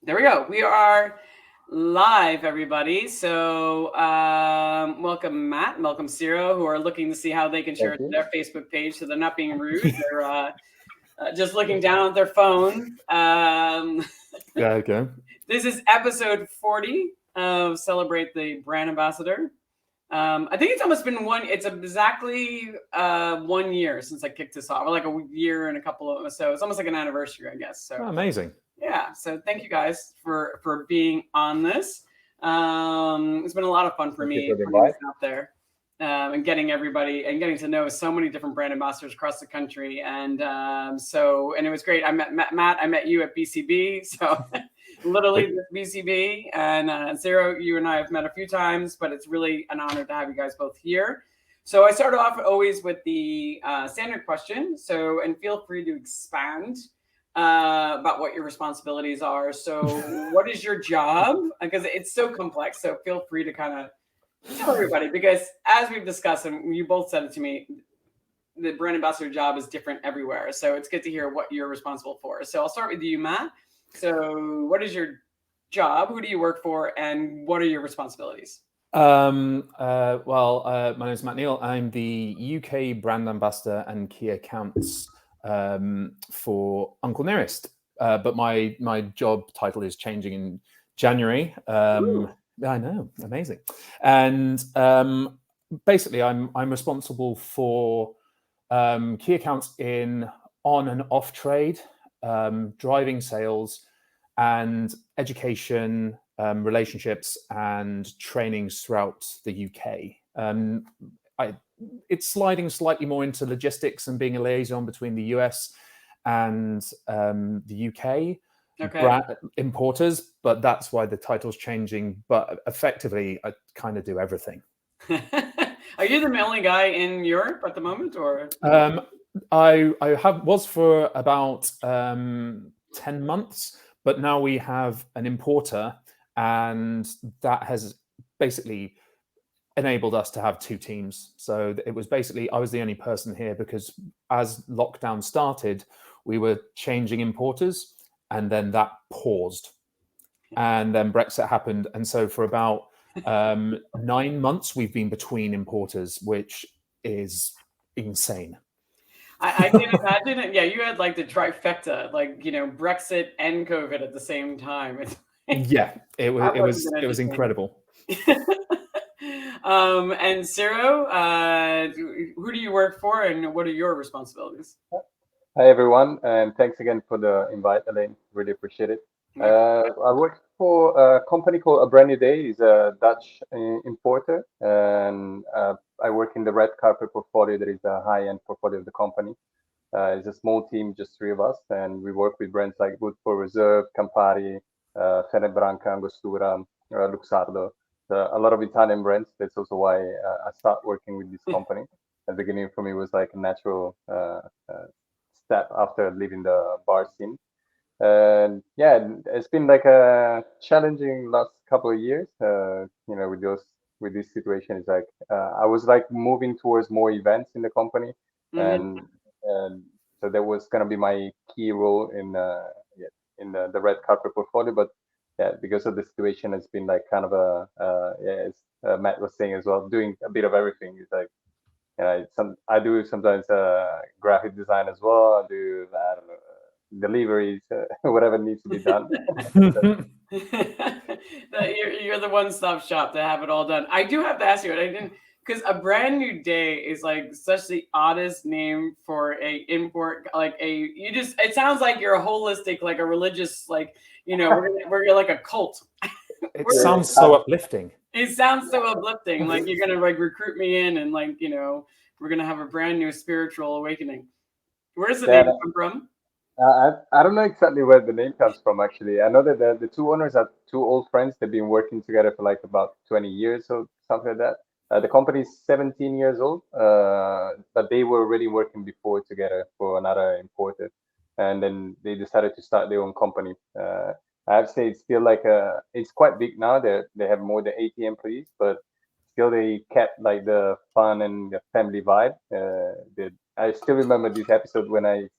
There we go. We are live, everybody. So, welcome Matt, and welcome Ciro, who are looking to see how they can share Thank it to you. their Facebook page. So they're not being rude. They're just looking down at their phone. There you go. This is episode 40 of Celebrate the Brand Ambassador. I think it's almost been it's exactly 1 year since I kicked this off, or like a year and a couple of, so it's almost like an anniversary, I guess. So Oh, amazing. yeah, so thank you guys for being on this. It's been a lot of fun for Thank you me for the putting this invite. out there, and getting everybody and getting to know so many different brand ambassadors across the country. And and it was great. I met Matt. I met you at BCB, so literally this BCB. And Sarah, you and I have met a few times, but it's really an honor to have you guys both here. So I start off always with the standard question. So, and feel free to expand about what your responsibilities are. So, what is your job? Because it's so complex. So, feel free to kind of tell everybody, because as we've discussed, and you both said it to me, the brand ambassador job is different everywhere. So, it's good to hear what you're responsible for. So, I'll start with you, Matt. So, what is your job? Who do you work for? And what are your responsibilities? My name is Matt Neal. I'm the UK brand ambassador and key accounts for Uncle Nearest. But my job title is changing in January. I know, amazing. And basically, I'm responsible for key accounts in on and off trade, driving sales, and education, relationships, and trainings throughout the UK. It's sliding slightly more into logistics and being a liaison between the US and the UK importers, but that's why the title's changing. But effectively, I kind of do everything. Are you the only guy in Europe at the moment, or? I was for about 10 months, but now we have an importer, and that has basically enabled us to have two teams. So it was basically, I was the only person here because as lockdown started, we were changing importers, and then that paused. And then Brexit happened. And so for about 9 months, we've been between importers, which is insane. I can imagine it. Yeah, you had like the trifecta, like Brexit and COVID at the same time. Yeah, it was incredible. And Ciro, who do you work for, and what are your responsibilities? Hi everyone, and thanks again for the invite, Elaine. Really appreciate it. I work for a company called A Brand New Day. It's a Dutch importer, and I work in the red carpet portfolio. That is the high-end portfolio of the company. It's a small team, just three of us, and we work with brands like Woodford Reserve, Campari, Fernet Branca, Angostura, Luxardo. A lot of Italian brands. That's also why I started working with this company. At the beginning, for me, it was like a natural step after leaving the bar scene. And yeah, it's been like a challenging last couple of years. With this situation, it's like I was like moving towards more events in the company, and and so that was gonna be my key role in the red carpet portfolio. But yeah, because of the situation, it's been like kind of as Matt was saying as well, doing a bit of everything. It's like I do sometimes graphic design as well. I do I don't know deliveries, whatever needs to be done. You're the one-stop shop to have it all done. I do have to ask you, I didn't, because A Brand New Day is like such the oddest name for a import. Like it sounds like you're a holistic, like a religious, like we're like a cult. It sounds so uplifting. It sounds so uplifting. Like you're gonna like recruit me in, and like we're gonna have a brand new spiritual awakening. Where does the name come from? I don't know exactly where the name comes from, actually. I know that the two owners are two old friends. They've been working together for like about 20 years or something like that. The company is 17 years old, but they were already working before together for another importer. And then they decided to start their own company. I have to say, it's still like it's quite big now. They have more than 80 employees, but still they kept like the fun and the family vibe. I still remember this episode when I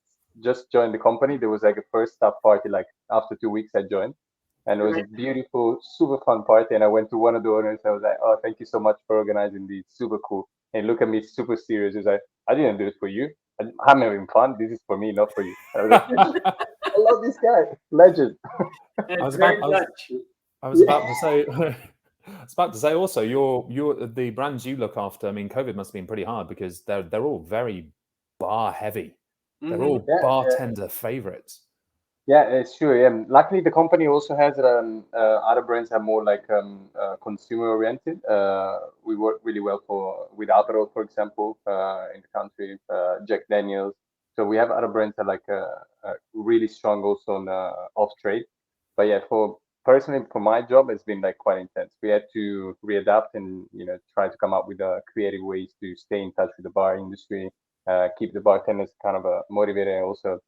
just joined the company. There was like a first staff party like after 2 weeks I joined, And it was a beautiful, super fun party. And I went to one of the owners. I was like, "Oh, thank you so much for organizing this. Super cool." And he looked at me super serious. He was like, "I didn't do it for you. I'm having fun. This is for me, not for you." And I was like, "I love this guy, legend." It's very Dutch. I was about to say, I was about to say also, the brands you look after. I mean, COVID must have been pretty hard because they're all very bar heavy. They're all bartender favorites. Yeah, it's true. Yeah. Luckily, the company also has other brands are more like consumer oriented. We work really well with Aperol, for example, in the country, Jack Daniels. So we have other brands that like really strong also on off trade. But yeah, personally for my job, it's been like quite intense. We had to readapt and try to come up with creative ways to stay in touch with the bar industry, keep the bartenders kind of motivated, and also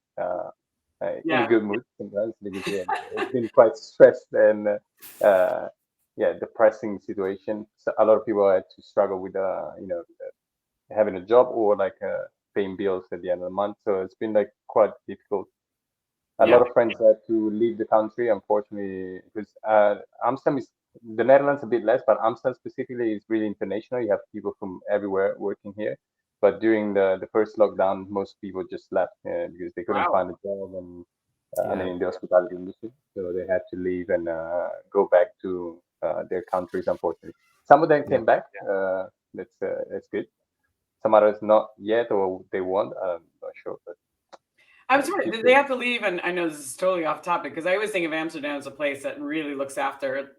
in a good mood sometimes because it's been quite stressed and depressing situation. So a lot of people had to struggle with having a job or like paying bills at the end of the month. So it's been like quite difficult. A lot of friends had to leave the country, unfortunately, because Amsterdam is the Netherlands a bit less, but Amsterdam specifically is really international. You have people from everywhere working here. But during the first lockdown, most people just left because they couldn't find a job and then in the hospitality industry, so they had to leave and go back to their countries. Unfortunately, some of them came back. That's good. Some others not yet, or they won't. I'm not sure, but. I'm sorry, did they have to leave? And I know this is totally off topic because I always think of Amsterdam as a place that really looks after,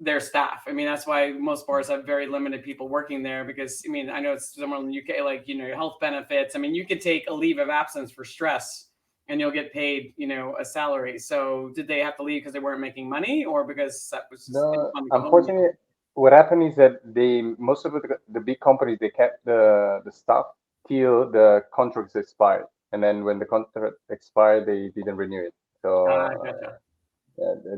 their staff. I mean, that's why most bars have very limited people working there because, I mean, I know it's somewhere in the UK, like, health benefits. I mean, you could take a leave of absence for stress and you'll get paid, a salary. So did they have to leave because they weren't making money or because that was just unfortunately, what happened is that most of the big companies, they kept the staff till the contracts expired. And then when the contract expired, they didn't renew it. So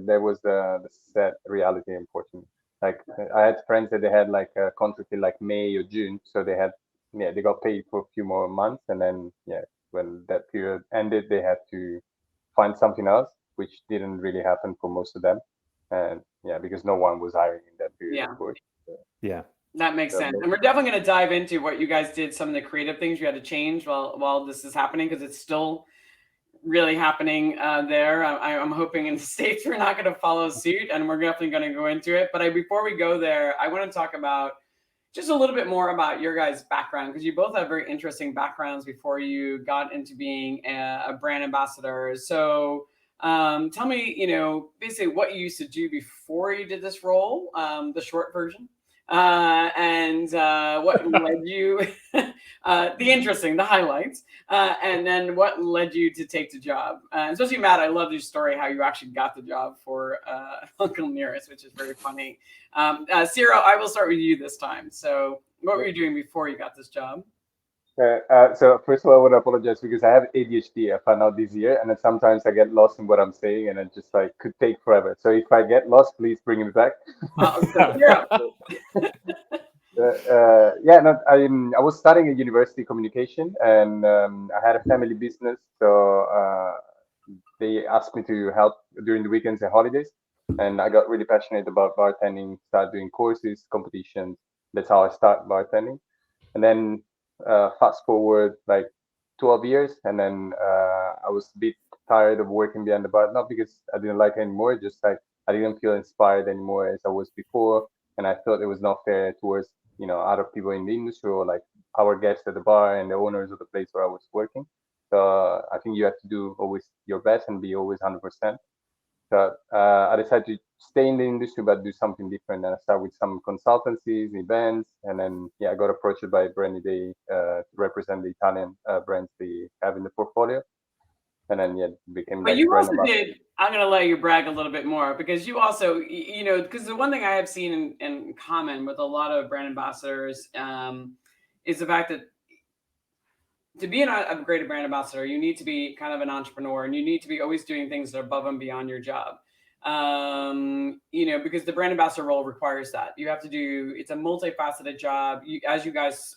there was the sad reality, unfortunately. Like I had friends that they had like a contract in like May or June, so they got paid for a few more months, and then when that period ended, they had to find something else, which didn't really happen for most of them, and because no one was hiring in that period, of course. That makes sense. And we're definitely going to dive into what you guys did, some of the creative things you had to change while this is happening, because it's still really happening there. I'm hoping in the States we're not going to follow suit, and we're definitely going to go into it. But before we go there, I want to talk about just a little bit more about your guys' background, because you both have very interesting backgrounds before you got into being a brand ambassador. So tell me, basically what you used to do before you did this role, the short version. And what led you, the highlights, and then what led you to take the job. Especially Matt, I love your story, how you actually got the job for Uncle Nearest, which is very funny. Ciro, I will start with you this time. So what were you doing before you got this job? So first of all, I want to apologize because I have ADHD. I found out this year, and then sometimes I get lost in what I'm saying, and it just like could take forever. So if I get lost, please bring me back. I was studying at university communication, and I had a family business, so they asked me to help during the weekends and holidays, and I got really passionate about bartending. Started doing courses, competitions. That's how I started bartending, and then. Fast forward like 12 years, and then I was a bit tired of working behind the bar, not because I didn't like it anymore, just like I didn't feel inspired anymore as I was before, and I thought it was not fair towards other people in the industry or like our guests at the bar and the owners of the place where I was working. So I think you have to do always your best and be always 100%. So I decided to stay in the industry but do something different. And I started with some consultancies, events, and then I got approached by Brandy Day to represent the Italian brands they have in the portfolio. And then became. But you also did. I'm going to let you brag a little bit more because you also, because the one thing I have seen in common with a lot of brand ambassadors is the fact that to be a great brand ambassador, you need to be kind of an entrepreneur, and you need to be always doing things that are above and beyond your job. Because the brand ambassador role requires that. You have to it's a multifaceted job. As you guys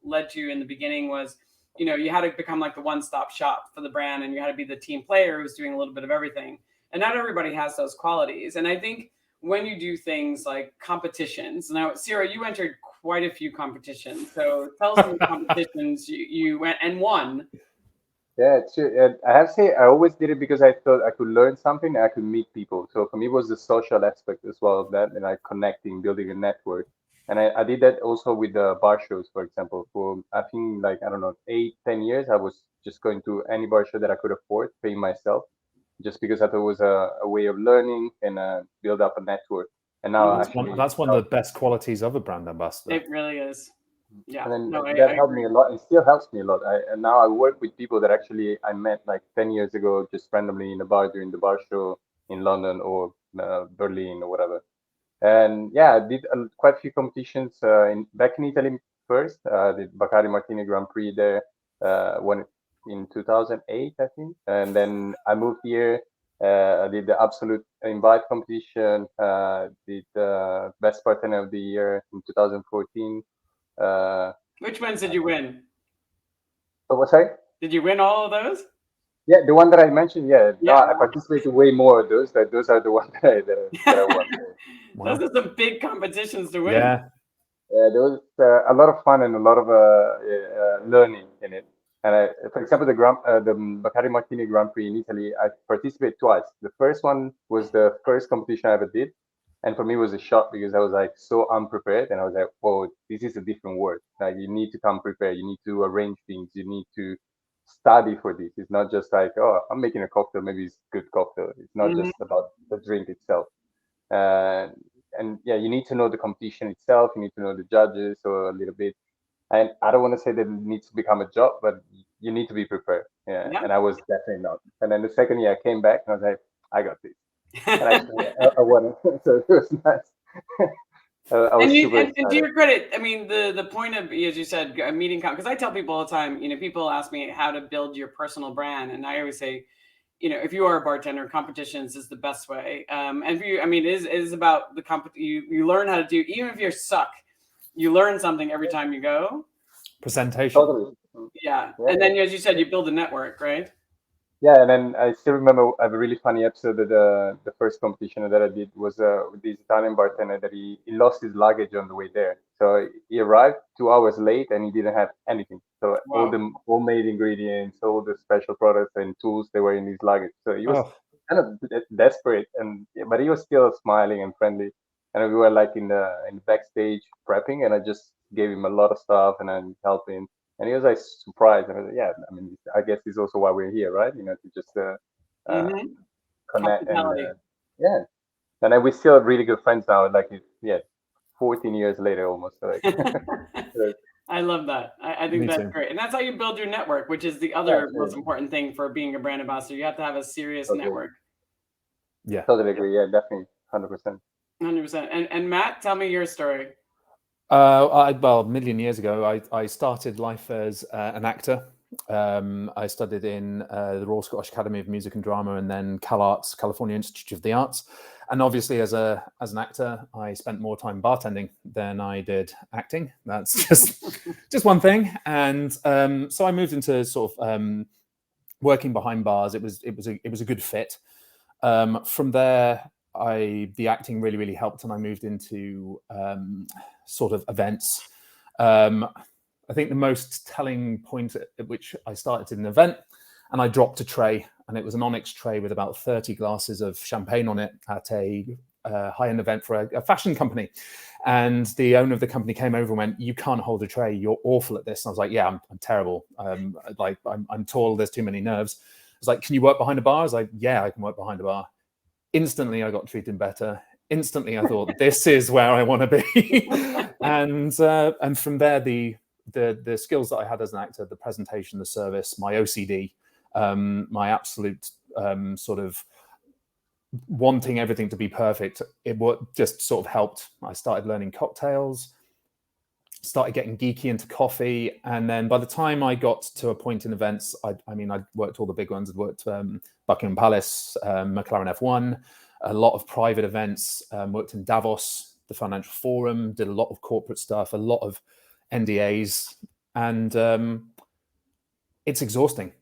led to in the beginning was, you had to become like the one-stop shop for the brand, and you had to be the team player who's doing a little bit of everything. and not everybody has those qualities. And I think when you do things like competitions, now, CIRO, you entered quite a few competitions. So tell us some of the competitions you went and won. Yeah, it's true. I have to say, I always did it because I thought I could learn something, and I could meet people. So for me, it was the social aspect as well of that, and like connecting, building a network. And I did that also with the bar shows, for example. For I think like I don't know, 8, 10 years, I was just going to any bar show that I could afford, paying myself, just because I thought it was a way of learning and build up a network. And now actually, That's one of the best qualities of a brand ambassador. It really is. Yeah. and then No, that I helped agree. me a lot and still helps me a lot. And now I work with people that actually I met like 10 years ago, just randomly in a bar during the bar show in London or Berlin or whatever. And yeah, I did quite a few competitions back in Italy first. The Bacardi Martini Grand Prix there, won it in 2008, I think. And then I moved here. I did the Absolut Invite competition. Did the Best Bartender of the Year in 2014. Which ones did you win? So what's that? Did you win all of those? Yeah, the one that I mentioned. Yeah, no, Yeah. I participated way more of those. Those are the ones that I won. Those are some big competitions to win. Yeah. There was a lot of fun and a lot of learning in it. And for example, the Bacardi Martini Grand Prix in Italy, I participated twice. The first one was the first competition I ever did, and for me it was a shock because I was like so unprepared, and I was like, "Whoa, this is a different world. Like you need to come prepared. You need to arrange things. You need to study for this. It's not just like, oh, I'm making a cocktail. Maybe it's a good cocktail. It's not Mhm. just about the drink itself." Uh, and yeah, you need to know the competition itself. You need to know the judges or a little bit. And I don't want to say that it needs to become a job, but you need to be prepared. Yeah, Yeah. and I was definitely not. And then the second year I came back and I was like, I got this. And actually, I won it. So it was nice. I was super And to excited. your credit, I mean, the point of, as you said, a meeting, because I tell people all the time, people ask me how to build your personal brand, and I always say, if you are a bartender, competitions is the best way. And for you, I mean, it is about the you learn how to do, even if you suck, you learn something every time you go. Presentation. Totally. Yeah. Yeah. And then, as you said, you build a network, right? Yeah, and then I still remember I have a really funny episode that the first competition that I did was with this Italian bartender that he lost his luggage on the way there. So he arrived 2 hours late and he didn't have anything. So all Wow. the homemade ingredients, all the special products and tools, they were in his luggage. So he was kind of desperate, and but he was still smiling and friendly. And we were like in the backstage prepping, and I just gave him a lot of stuff and then helped him. And he was like surprised. And I was like, yeah, I mean, I guess this is also why we're here, right? To just Mm-hmm. connect and Hospitality. yeah. And then we're still really good friends now. Like, yeah, 14 years later almost. So, like, I love that. I think Me that's too. great. And that's how you build your network, which is the yeah, other most important thing for being a brand ambassador. You have to have a serious totally, network. Yeah. totally agree. Yeah, definitely, 100%. 100%. And Matt, tell me your story. Well, a million years ago, I started life as an actor. I studied in the Royal Scottish Academy of Music and Drama, and then CalArts, California Institute of the Arts. And obviously, as an actor, I spent more time bartending than I did acting. That's just one thing. And so I moved into sort of working behind bars. It was a good fit. From there, the acting really helped, and I moved into sort of events. I think the most telling point at which I started an event, and I dropped a tray, and it was an onyx tray with about 30 glasses of champagne on it at a high-end event for a fashion company. And the owner of the company came over and went, "You can't hold a tray. You're awful at this." And I was like, "Yeah, I'm terrible. I'm tall. There's too many nerves." I was like, "Can you work behind a bar?" I was like, "Yeah, I can work behind a bar." Instantly, I got treated better. Instantly, I thought, "This is where I want to be." And from there, the skills that I had as an actor, the presentation, the service, my OCD, my absolute sort of wanting everything to be perfect, it just sort of helped. I started learning cocktails, started getting geeky into coffee, and then by the time I got to a point in events, I mean, I'd worked all the big ones. I'd worked Buckingham Palace, McLaren F1, a lot of private events, worked in Davos, the Financial Forum, did a lot of corporate stuff, a lot of NDAs, and it's exhausting.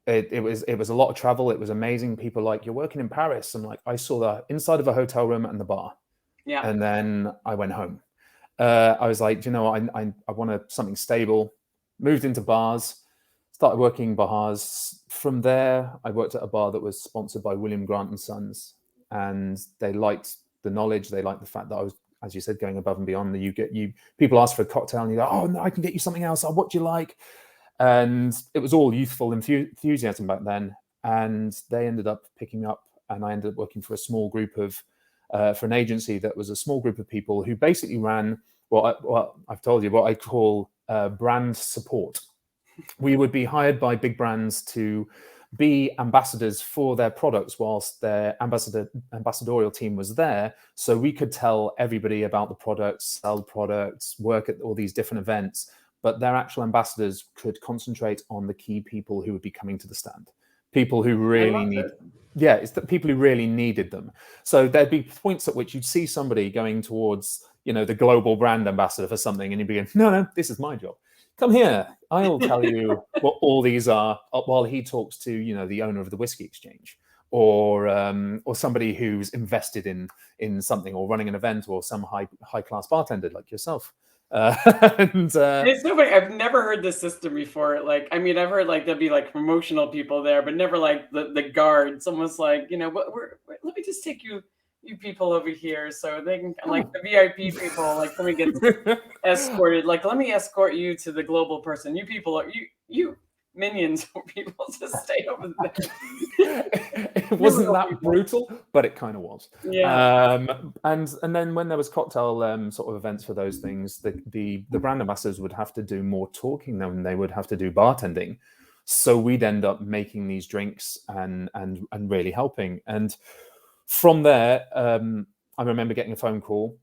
it was a lot of travel. It was amazing. People like, you're working in Paris. I'm like, I saw the inside of a hotel room and the bar. Yeah. And then I went home. I was like, you know, I want something stable. Moved into bars, started working bars. From there, I worked at a bar that was sponsored by William Grant and Sons, and they liked the knowledge. They liked the fact that I was, as you said, going above and beyond. People ask for a cocktail, and you go, oh no, I can get you something else. Oh, what do you like? And it was all youthful enthusiasm back then. And they ended up picking up, and I ended up working for a small group of, for an agency that was a small group of people who basically ran what I've told you, what I call brand support. We would be hired by big brands to be ambassadors for their products whilst their ambassadorial team was there. So we could tell everybody about the products, sell products, work at all these different events, but their actual ambassadors could concentrate on the key people who would be coming to the stand. People who really it's the people who really needed them. So there'd be points at which you'd see somebody going towards, you know, the global brand ambassador for something, and you'd be going, no, this is my job. Come here, I'll tell you what all these are, while he talks to, you know, the owner of the whiskey exchange, or somebody who's invested in something, or running an event, or some high class bartender like yourself. It's so funny. I've never heard this system before. Like, I mean, I've heard like there'd be like promotional people there, but never like the guards. Almost like, you know, let me just take you people over here so they can, like the VIP people, like let me get escorted. Like, let me escort you to the global person. You people are you minions people just stay over there. It wasn't that brutal, but it kind of was. Yeah. And then when there was cocktail sort of events for those things, the brand ambassadors would have to do more talking than they would have to do bartending. So we'd end up making these drinks and really helping. And from there, I remember getting a phone call,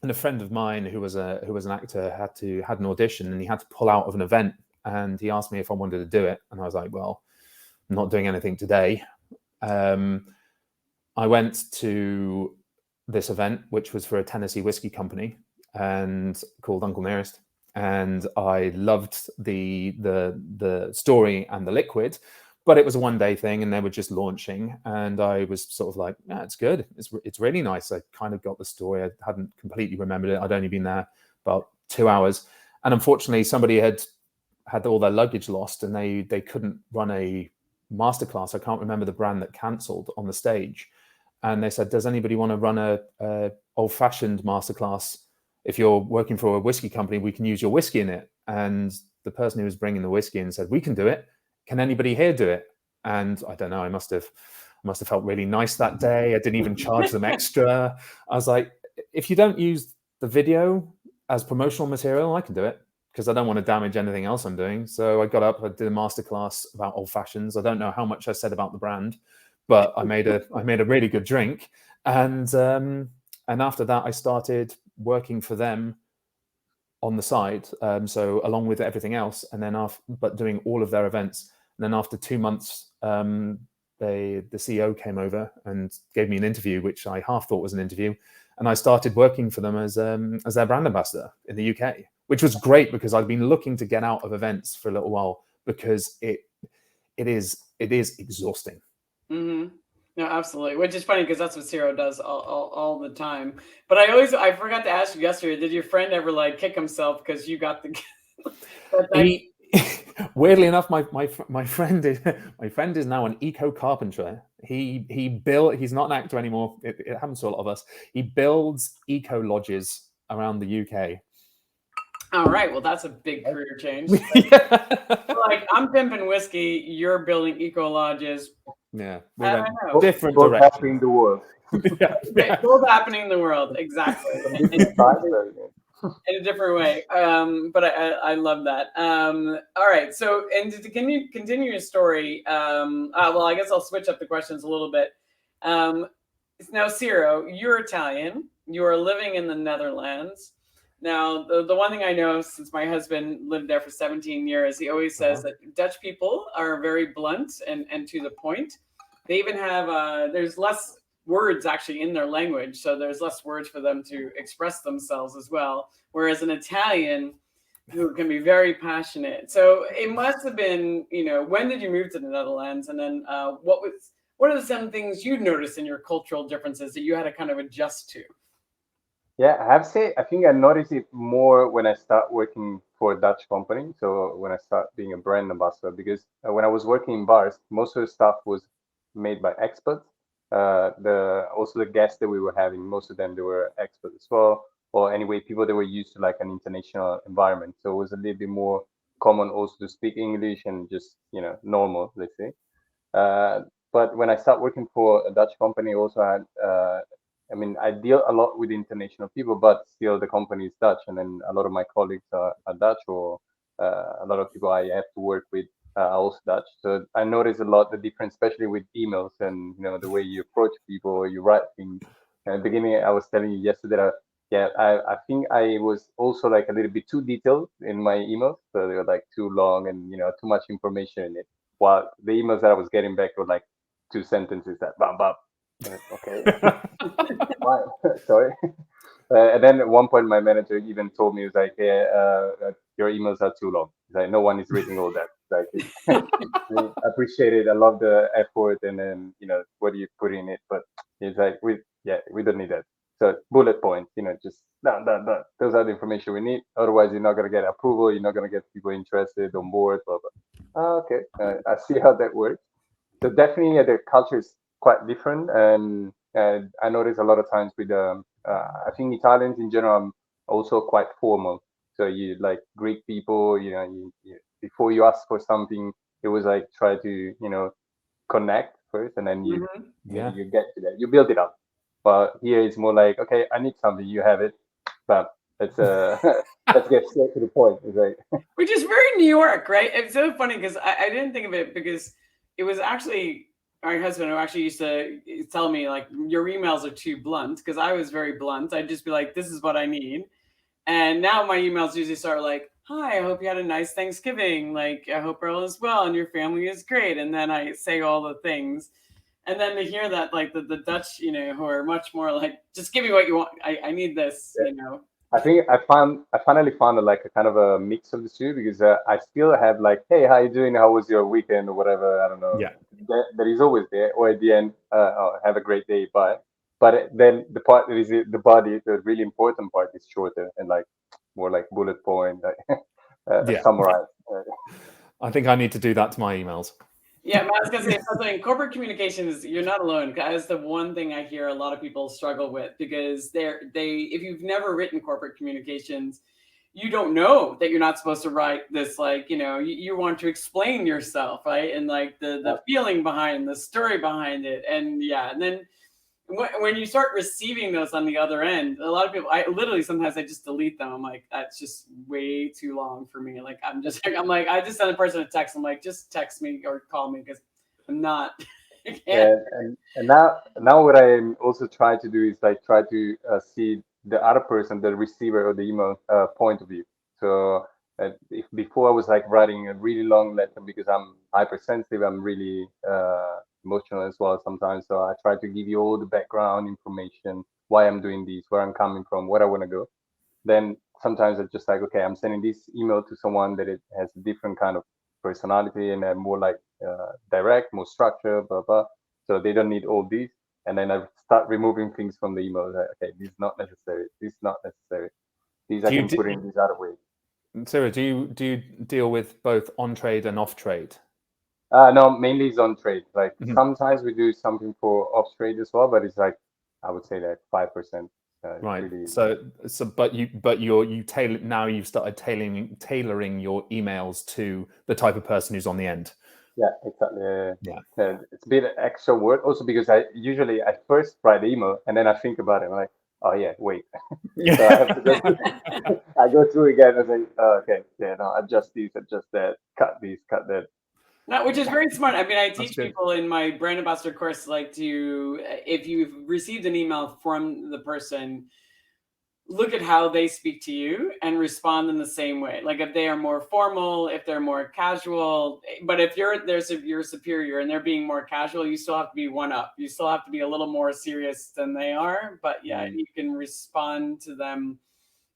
and a friend of mine who was an actor had an audition, and he had to pull out of an event. And he asked me if I wanted to do it. And I was like, well, I'm not doing anything today. I went to this event, which was for a Tennessee whiskey company and called Uncle Nearest. And I loved the story and the liquid, but it was a one-day thing and they were just launching. And I was sort of like, yeah, it's good. It's really nice. I kind of got the story. I hadn't completely remembered it. I'd only been there about 2 hours. And unfortunately, somebody had all their luggage lost, and they couldn't run a masterclass. I can't remember the brand that cancelled on the stage. And they said, does anybody want to run a old-fashioned masterclass? If you're working for a whiskey company, we can use your whiskey in it. And the person who was bringing the whiskey in said, we can do it. Can anybody here do it? And I don't know, I must have felt really nice that day. I didn't even charge them extra. I was like, if you don't use the video as promotional material, I can do it, because I don't want to damage anything else I'm doing. So I got up, I did a masterclass about old fashions. I don't know how much I said about the brand, but I made a really good drink. And after that, I started working for them on the side. So along with everything else, and then but doing all of their events. And then after 2 months, the CEO came over and gave me an interview, which I half thought was an interview. And I started working for them as their brand ambassador in the UK, which was great because I'd been looking to get out of events for a little while, because it is exhausting. Mm-hmm. No, absolutely. Which is funny because that's what CIRO does all the time. But I forgot to ask you yesterday, did your friend ever like kick himself because you got the Weirdly enough, my friend is now an eco carpenter. He's not an actor anymore. It happens to a lot of us. He builds eco lodges around the UK. All right. Well, that's a big career change. Like, I'm pimping whiskey, you're building eco lodges. Yeah, I don't know. Different Both directions. happening in the world. Both happening in the world, exactly. In a different way. But I love that. All right. So, and can you continue your story? Well, I guess I'll switch up the questions a little bit. Now, CIRO, you're Italian. You are living in the Netherlands. Now, the one thing I know, since my husband lived there for 17 years, he always says that Dutch people are very blunt and to the point. They even have, there's less words actually in their language, so there's less words for them to express themselves as well. Whereas in Italian, who can be very passionate. So it must have been, when did you move to the Netherlands? And then what are some things you noticed in your cultural differences that you had to kind of adjust to? Yeah, I have to say, I think I notice it more when I start working for a Dutch company. So when I start being a brand ambassador, because when I was working in bars, most of the stuff was made by experts. Also the guests that we were having, most of them they were experts as well, or anyway, people that were used to like an international environment. So it was a little bit more common also to speak English and just normal, let's say. Uh, but when I start working for a Dutch company, also had, I mean, I deal a lot with international people, but still the company is Dutch, and then a lot of my colleagues are Dutch, or a lot of people I have to work with are also Dutch. So I notice a lot the difference, especially with emails and the way you approach people, or you write things. At the beginning, I was telling you yesterday that yeah, I think I was also like a little bit too detailed in my emails, so they were like too long and too much information in it. While the emails that I was getting back were like two sentences that bam bam. Okay, why? Sorry. And then at one point, my manager even told me, he was like, "Yeah, your emails are too long." He's like, "No one is reading all that." Like, I appreciate it. I love the effort, and then what do you put in it? But it's like we don't need that. So bullet points, just done, done, done. Those are the information we need. Otherwise, you're not gonna get approval. You're not gonna get people interested on board. Blah blah. Okay, I see how that works. So definitely the culture is quite different, and I notice a lot of times with I think Italians in general are also quite formal. So you like Greek people, before you ask for something, it was like try to connect first, and then you Mhm. Yeah. you get to that, you build it up. But here it's more like, okay, I need something, you have it, but let's let's get straight to the point. It's like Which is very New York, right? It's so funny because I didn't think of it because it was actually my husband who actually used to tell me like your emails are too blunt because I was very blunt. I'd just be like, this is what I need. And now my emails usually start like, hi, I hope you had a nice Thanksgiving. Like, I hope all is well and your family is great. And then I say all the things. And then to hear that, like the Dutch, who are much more like, just give me what you want. I need this. I think I finally found like a kind of a mix of the two, because I still have like, hey, how you doing? How was your weekend or whatever? I don't know. Yeah. That is always there. Or at the end, oh, have a great day, bye. But then the part that is the body, the really important part, is shorter and like more like bullet point, like Yeah. summarize. I think I need to do that to my emails. Yeah, but I was gonna say something. In corporate communications, you're not alone. That's the one thing I hear a lot of people struggle with because if you've never written corporate communications, you don't know that you're not supposed to write this like you want to explain yourself, right? And like the feeling behind the story behind it, and yeah, and then when you start receiving those on the other end, a lot of people, I literally sometimes I just delete them. I'm like, that's just way too long for me. Like I'm like, I just send a person a text. I'm like, just text me or call me because I'm not. I can't. And now what I also try to do is like try to see the other person, the receiver of the email point of view. So if before I was like writing a really long letter because I'm hypersensitive, I'm really emotional as well sometimes. So I try to give you all the background information, why I'm doing this, where I'm coming from, where I want to go. Then sometimes it's just like, okay, I'm sending this email to someone that it has a different kind of personality and more like direct, more structure, blah blah. So they don't need all these. And then I start removing things from the email. Like, okay, this is not necessary. This is not necessary. These I Do you can put in these other ways. Sarah, do you deal with both on trade and off trade? No, mainly it's on trade. Like Mhm. sometimes we do something for off trade as well, but it's like I would say like 5%. Right. Really, But you tailor now. You've started tailoring your emails to the type of person who's on the end. yeah, exactly. Yeah. It's a bit extra work also because I usually I first write the email and then I think about it. I'm like, oh yeah, wait. So I have to go. I go through again and say, oh, okay, yeah, no, adjust these, adjust that, cut these, cut that. No, which is very smart. I mean, I That's teach good. people in my brand ambassador course, like if you've received an email from the person, look at how they speak to you and respond in the same way. Like if they are more formal, if they're more casual, but if you're superior and they're being more casual, you still have to be one up. You still have to be a little more serious than they are. But yeah, you can respond to them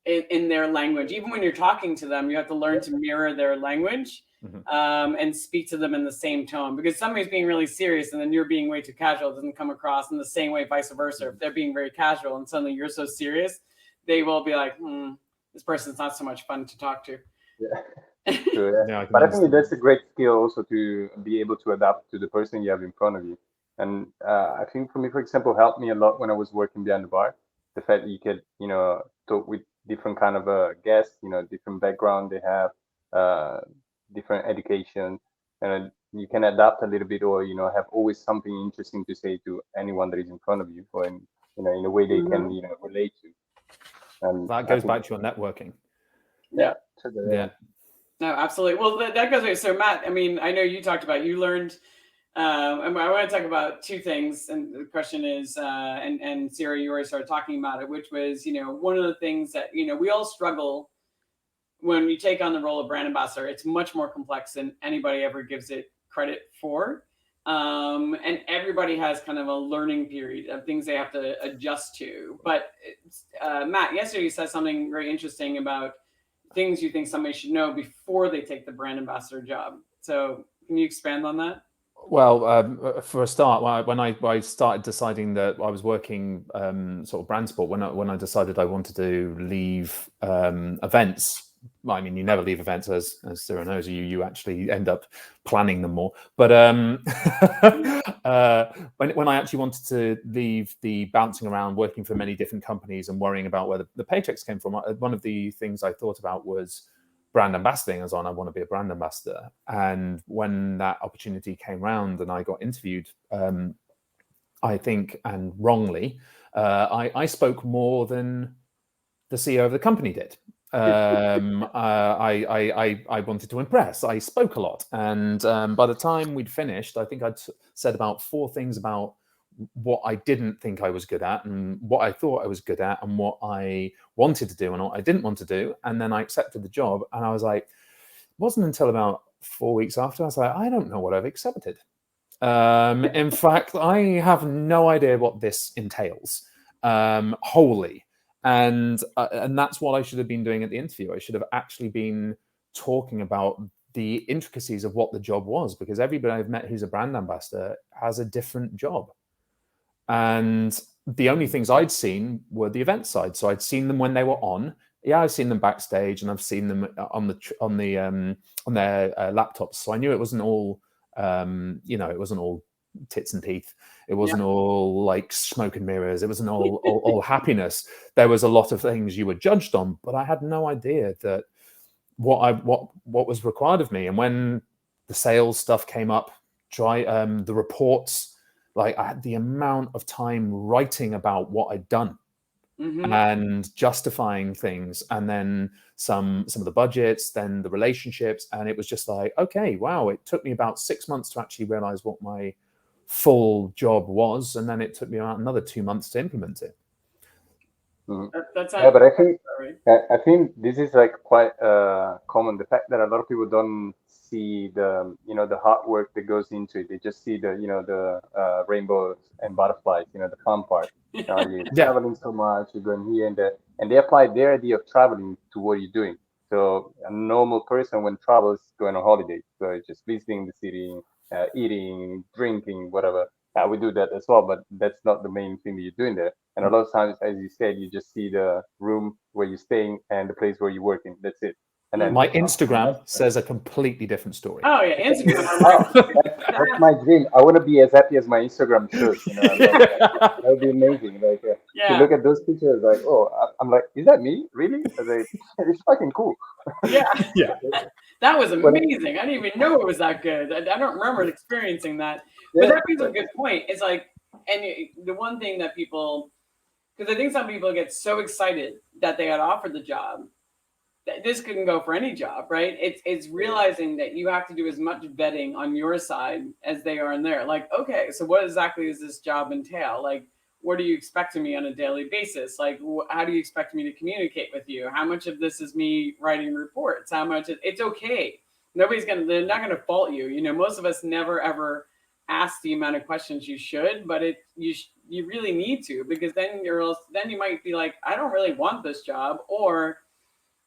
in their language. Even when you're talking to them, you have to learn to mirror their language and speak to them in the same tone, because somebody's being really serious and then you're being way too casual. It doesn't come across in the same way, vice versa. If they're being very casual and suddenly you're so serious, they will be like, this person's not so much fun to talk to. Yeah. True, yeah. But I think that's a great skill also, to be able to adapt to the person you have in front of you. And I think for me, for example, helped me a lot when I was working behind the bar. The fact that you could, talk with different kind of guests, different background they have, different education, and you can adapt a little bit, or have always something interesting to say to anyone that is in front of you, or in a way they can relate to. And that goes back to your networking. Yeah. Yeah. No, absolutely. Well, that goes away. So Matt, I mean, I know you talked about, you learned, I want to talk about two things. And the question is, and Sarah, you already started talking about it, which was, one of the things that, we all struggle when we take on the role of brand ambassador. It's much more complex than anybody ever gives it credit for. And everybody has kind of a learning period of things they have to adjust to. But Matt, yesterday you said something very interesting about things you think somebody should know before they take the brand ambassador job. So can you expand on that? Well, for a start, when I started deciding that I was working sort of brand sport, when I decided I wanted to leave events. I mean, you never leave events, as Sarah knows. You actually end up planning them more. But when I actually wanted to leave the bouncing around, working for many different companies and worrying about where the paychecks came from, one of the things I thought about was brand ambassadoring. I was on, I want to be a brand ambassador. And when that opportunity came around and I got interviewed, I think, and wrongly, I spoke more than the CEO of the company did. I wanted to impress. I spoke a lot, and by the time we'd finished, I think I'd said about 4 things about what I didn't think I was good at, and what I thought I was good at, and what I wanted to do and what I didn't want to do. And then I accepted the job, and I was like, it wasn't until about 4 weeks after I was like, I don't know what I've accepted. In fact, I have no idea what this entails wholly. And that's what I should have been doing at the interview. I should have actually been talking about the intricacies of what the job was, because everybody I've met who's a brand ambassador has a different job. And the only things I'd seen were the event side. So I'd seen them when they were on. Yeah, I've seen them backstage, and I've seen them on their laptops. So I knew it wasn't all, it wasn't all tits and teeth. It wasn't all like smoke and mirrors. It wasn't all happiness. There was a lot of things you were judged on, but I had no idea that what was required of me. And when the sales stuff came up, the reports, like I had the amount of time writing about what I'd done and justifying things, and then some of the budgets, then the relationships, and it was just like, okay, wow. It took me about 6 months to actually realize what my full job was, and then it took me about another 2 months to implement it. That's yeah, but I think this is like quite common. The fact that a lot of people don't see the the hard work that goes into it. They just see the rainbows and butterflies, the fun part. You're traveling so much, you're going here and there, and they apply their idea of traveling to what you're doing. So a normal person when travels going on holiday, so just visiting the city, eating, drinking, whatever. We do that as well, but that's not the main thing that you're doing there. And a lot of times, as you said, you just see the room where you're staying and the place where you're working. That's it. And then my Instagram says a completely different story. Oh yeah, Instagram. That's my dream. I want to be as happy as my Instagram shows. That would be amazing. Like to look at those pictures, like, oh, I'm like, is that me? Really? I was like, it's fucking cool. Yeah. That was amazing. I didn't even know it was that good. I don't remember experiencing that. But that brings up a good point. It's like, and the one thing that people, because I think some people get so excited that they got offered the job. This couldn't go for any job, right? It's realizing that you have to do as much vetting on your side as they are in there. Like, okay, so what exactly does this job entail? Like, what do you expect of me on a daily basis? Like, how do you expect me to communicate with you? How much of this is me writing reports? How much? It's okay. They're not going to fault you. Most of us never ever ask the amount of questions you should, but you really need to, because then you might be like, I don't really want this job, or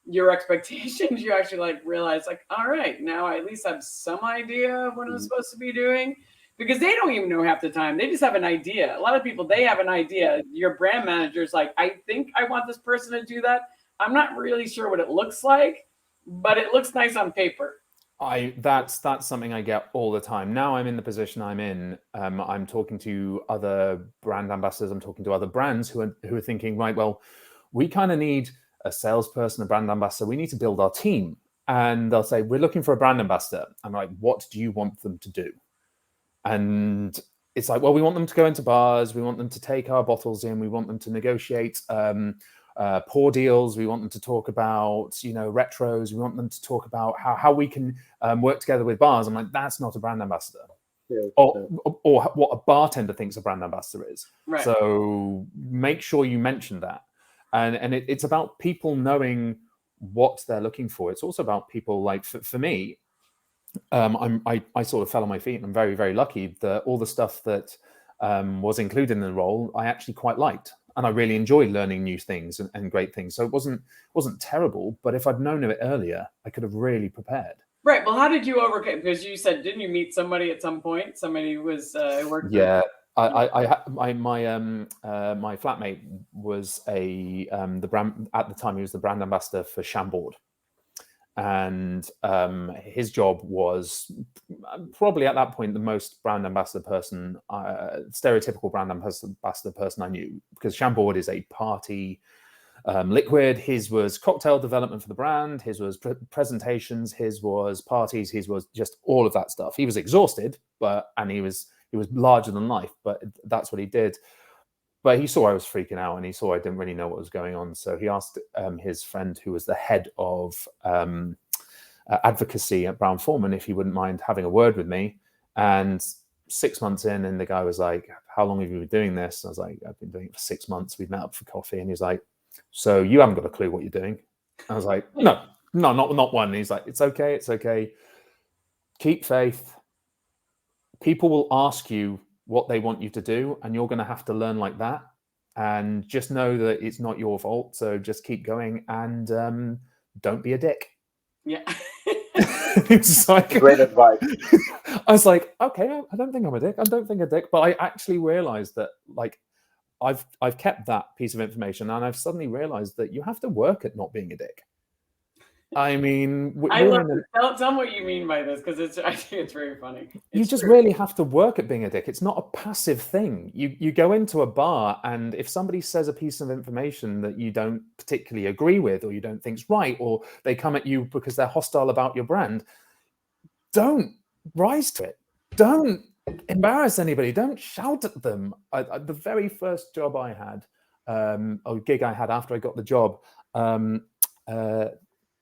your expectations, you actually like realize like, all right, now I at least have some idea of what I'm supposed to be doing, because they don't even know half the time. They just have an idea. A lot of people, they have an idea. Your brand manager's like, I think I want this person to do that. I'm not really sure what it looks like, but it looks nice on paper. That's something I get all the time. Now I'm in the position I'm in. I'm talking to other brand ambassadors. I'm talking to other brands who are thinking, right, well, we kind of need a salesperson, a brand ambassador. We need to build our team. And they'll say, we're looking for a brand ambassador. I'm like, what do you want them to do? And it's like, well, we want them to go into bars. We want them to take our bottles in. We want them to negotiate pour deals. We want them to talk about, retros. We want them to talk about how we can work together with bars. I'm like, that's not a brand ambassador. Yeah, or what a bartender thinks a brand ambassador is. Right. So make sure you mention that. And it's about people knowing what they're looking for. It's also about people like, for me, I sort of fell on my feet, and I'm very, very lucky that all the stuff that was included in the role, I actually quite liked. And I really enjoyed learning new things and great things. So it wasn't terrible, but if I'd known of it earlier, I could have really prepared. Right. Well, how did you overcome? Because you said, didn't you meet somebody at some point? Somebody who was worked. Yeah, my flatmate was the brand at the time. He was the brand ambassador for Chambord, and his job was probably at that point the most brand ambassador person, stereotypical brand ambassador person I knew, because Chambord is a party liquid. His was cocktail development for the brand. His was presentations. His was parties. His was just all of that stuff. He was exhausted, and he was larger than life, but that's what he did. But he saw I was freaking out, and he saw I didn't really know what was going on. So he asked his friend, who was the head of advocacy at Brown-Forman, if he wouldn't mind having a word with me. And 6 months in, and the guy was like, how long have you been doing this? And I was like, I've been doing it for 6 months. We met up for coffee. And he's like, so you haven't got a clue what you're doing? I was like, no, not one. And he's like, it's okay. It's okay. Keep faith. People will ask you what they want you to do, and you're going to have to learn like that. And just know that it's not your fault. So just keep going, and don't be a dick. Yeah. It's like, great advice. I was like, okay, I don't think I'm a dick. I don't think I'm a dick. But I actually realized that, like, I've kept that piece of information, and I've suddenly realized that you have to work at not being a dick. I mean, I love it. Tell me what you mean by this, because I think it's very funny. You just really have to work at being a dick. It's not a passive thing. You go into a bar, and if somebody says a piece of information that you don't particularly agree with, or you don't think's right, or they come at you because they're hostile about your brand, don't rise to it. Don't embarrass anybody. Don't shout at them. The very first job I had, or gig I had after I got the job,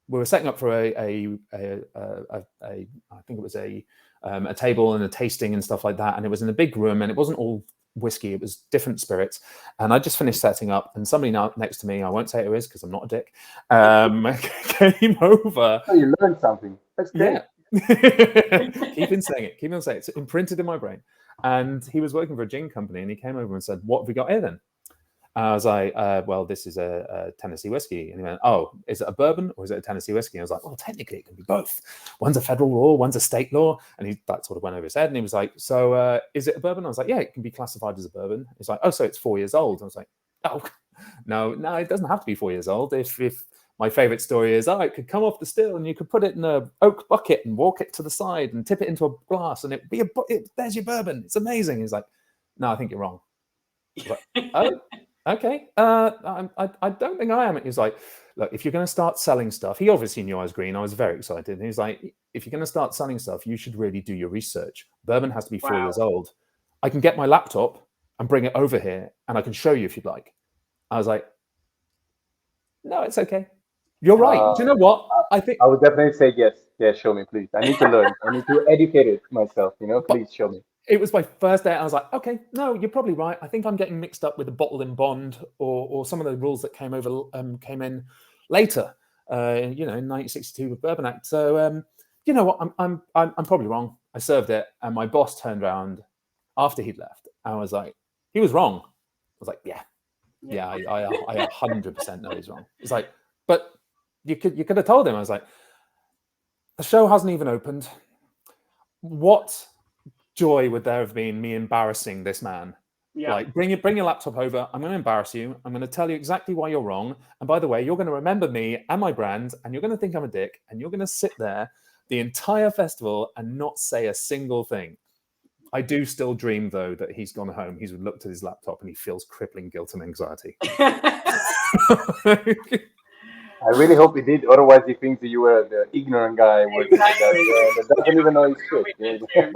we were setting up for I think it was a table and a tasting and stuff like that, and it was in a big room, and it wasn't all whiskey, it was different spirits. And I just finished setting up, and somebody next to me, I won't say who it is because I'm not a dick, came over. Oh, you learned something. That's great. Yeah. Keep on saying it. It's imprinted in my brain. And he was working for a gin company, and he came over and said, what have we got here then? I was like, well, this is a Tennessee whiskey. And he went, oh, is it a bourbon or is it a Tennessee whiskey? And I was like, well, technically it can be both. One's a federal law, one's a state law. And that sort of went over his head. And he was like, so is it a bourbon? I was like, yeah, it can be classified as a bourbon. He's like, oh, so it's 4 years old. I was like, oh, no, it doesn't have to be 4 years old. If my favorite story is, it could come off the still and you could put it in an oak bucket and walk it to the side and tip it into a glass and it'd be there's your bourbon. It's amazing. He's like, no, I think you're wrong. I was like, oh. Okay, I don't think I am. He's like, look, if you're going to start selling stuff, he obviously knew I was green. I was very excited. And he's like, if you're going to start selling stuff, you should really do your research. Bourbon has to be 4 years old. I can get my laptop and bring it over here, and I can show you if you'd like. I was like, no, it's okay. You're right. Do you know what? I think I would definitely say yes. Yeah, show me, please. I need to learn. I need to educate it myself. Please show me. It was my first day. I was like, okay, no, you're probably right. I think I'm getting mixed up with the bottled in bond or some of the rules that came in later, in 1962 with Bourbon Act. So, you know what? I'm probably wrong. I served it, and my boss turned around after he'd left. I was like, he was wrong. I was like, yeah, I 100% know he's wrong. It's like, but you could have told him. I was like, the show hasn't even opened. What joy would there have been me embarrassing this man? Yeah. Like, bring your laptop over. I'm going to embarrass you. I'm going to tell you exactly why you're wrong. And by the way, you're going to remember me and my brand, and you're going to think I'm a dick, and you're going to sit there the entire festival and not say a single thing. I do still dream, though, that he's gone home. He's looked at his laptop and he feels crippling guilt and anxiety. I really hope he did. Otherwise, he thinks that you were the ignorant guy working that doesn't even know his shit.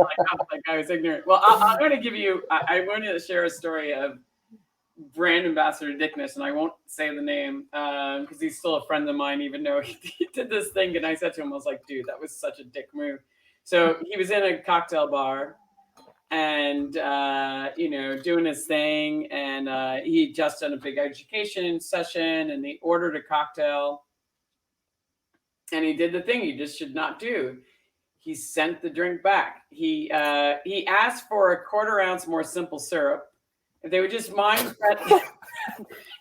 I was ignorant. Well, I'm going to give you. I'm going to share a story of brand ambassador Dickness, and I won't say the name because he's still a friend of mine, even though he did this thing. And I said to him, I was like, dude, that was such a dick move. So he was in a cocktail bar and doing his thing, and he just done a big education session, and he ordered a cocktail, and he did the thing you just should not do. He sent the drink back. He asked for a 1/4 ounce more simple syrup. If they would just mind that,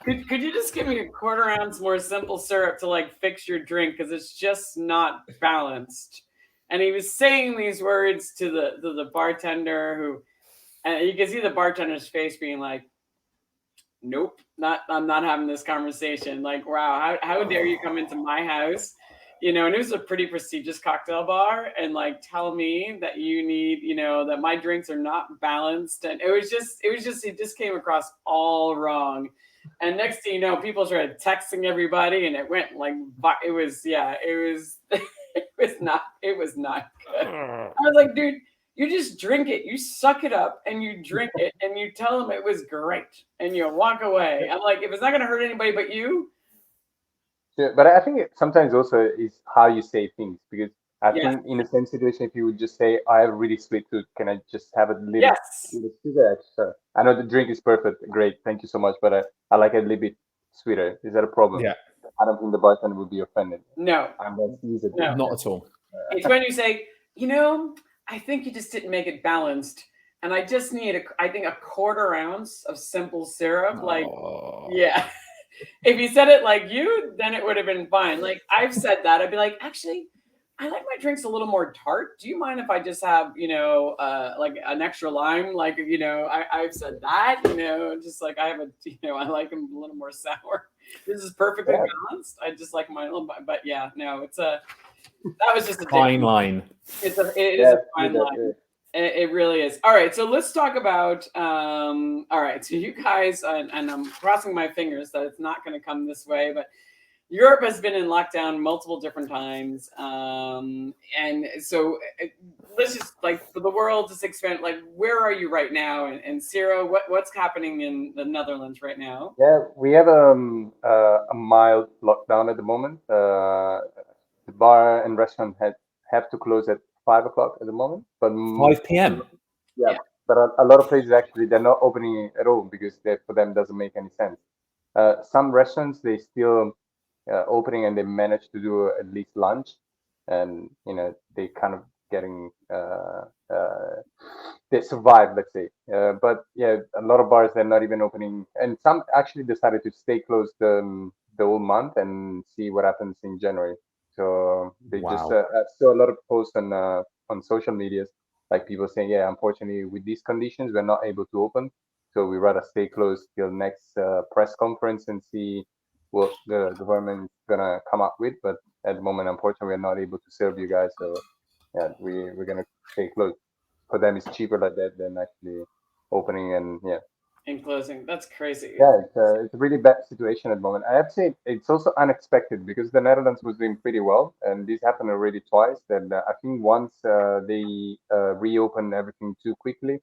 could you just give me a 1/4 ounce more simple syrup to like fix your drink, because it's just not balanced. And he was saying these words to the bartender, who, and you can see the bartender's face being like, nope, I'm not having this conversation. Like, wow, how dare you come into my house? And it was a pretty prestigious cocktail bar, and like tell me that you need, that my drinks are not balanced. And it just came across all wrong. And next thing you know, people started texting everybody, and it went like, it was not good. I was like, dude, you just drink it, you suck it up, and you drink it, and you tell them it was great, and you walk away. I'm like, if it's not going to hurt anybody but you. Yeah, but I think it sometimes also is how you say things, because I think in the same situation, if you would just say, I have a really sweet tooth, can I just have a little sugar extra? I know the drink is perfect, great, thank you so much, but I like it a little bit sweeter. Is that a problem? Yeah. I don't think the bartender would be offended. No. No, not at all. It's when you say, I think you just didn't make it balanced, and I just need I think a 1/4 ounce of simple syrup. Like, yeah. If you said it like you, then it would have been fine. Like, I've said that. I'd be like, actually, I like my drinks a little more tart. Do you mind if I just have, like an extra lime? Like, I've said that, just like I have I like them a little more sour. This is perfectly balanced. I just like mine a little, but yeah, no, that was just a fine line. It is a fine line. It really is. All right, so let's talk about. All right, so you guys, and I'm crossing my fingers that it's not going to come this way, but Europe has been in lockdown multiple different times, and so let's just, like, for the world, just expand. Like, where are you right now? And CIRO, what's happening in the Netherlands right now? Yeah, we have a mild lockdown at the moment. The bar and restaurant have to close at 5 o'clock at the moment, but 5 p.m. Yeah, but a lot of places actually they're not opening at all, because for them doesn't make any sense. Some restaurants, they still opening, and they manage to do at least lunch, and they kind of getting they survive, let's say. But yeah, a lot of bars, they're not even opening, and some actually decided to stay closed the whole month and see what happens in January. So they just saw a lot of posts on social medias, like people saying, yeah, unfortunately with these conditions we're not able to open, so we rather stay closed till next press conference and see what the government is gonna come up with. But at the moment, unfortunately, we're not able to serve you guys, so yeah, we're gonna stay closed. For them, it's cheaper like that than actually opening and closing. That's crazy. Yeah, it's a really bad situation at the moment. I have to say it's also unexpected, because the Netherlands was doing pretty well, and this happened already twice. That I think once they reopened everything too quickly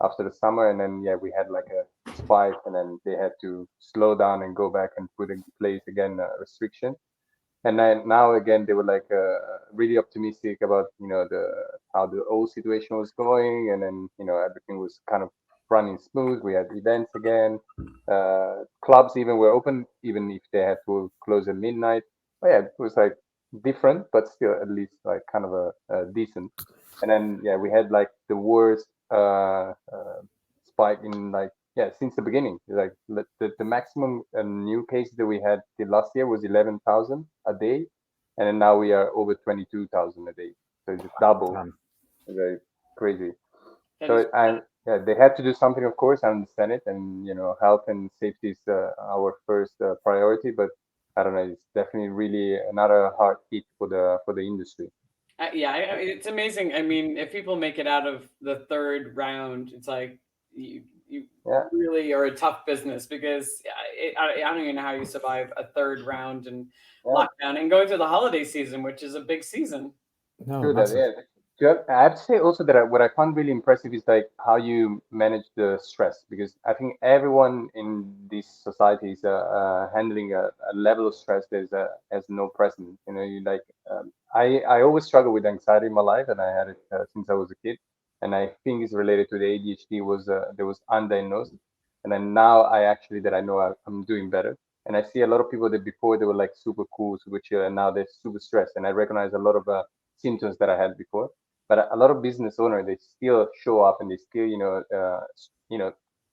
after the summer, and then we had like a spike, and then they had to slow down and go back and put in place again a restriction. And then now again they were like really optimistic about how the old situation was going, and then everything was kind of running smooth. We had events again. Clubs even were open, even if they had to close at midnight. But yeah, it was like different, but still at least like kind of a decent. And then we had like the worst spike in since the beginning. Like the maximum new cases that we had last year was 11,000 a day, and then now we are over 22,000 a day. So it's double. It's very crazy. They had to do something, of course. I understand it, and health and safety is our first priority. But I don't know. It's definitely really another hard hit for the industry. It's amazing. I mean, if people make it out of the third round, it's like you really are a tough business, because I don't even know how you survive a third round and lockdown and going through the holiday season, which is a big season. No, I have to say also that what I found really impressive is like how you manage the stress, because I think everyone in this society is handling a level of stress that has no precedent. I always struggle with anxiety in my life, and I had it since I was a kid, and I think it's related to the ADHD that was undiagnosed, and then now I know I'm doing better. And I see a lot of people that before they were like super cool, super chill, and now they're super stressed. And I recognize a lot of symptoms that I had before. But a lot of business owners, they still show up and they still,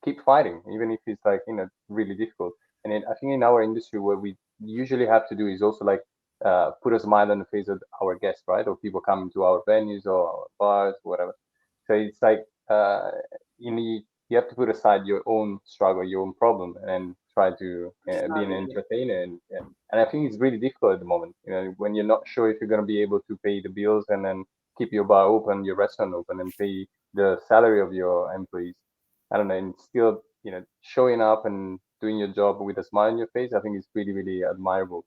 keep fighting, even if it's like, really difficult. And I think in our industry, what we usually have to do is also like put a smile on the face of our guests, right? Or people coming to our venues or bars, whatever. So it's like you have to put aside your own struggle, your own problem, and try to be an entertainer. And I think it's really difficult at the moment, when you're not sure if you're going to be able to pay the bills and then keep your bar open, your restaurant open, and pay the salary of your employees. I don't know, and still, showing up and doing your job with a smile on your face, I think it's really, really admirable.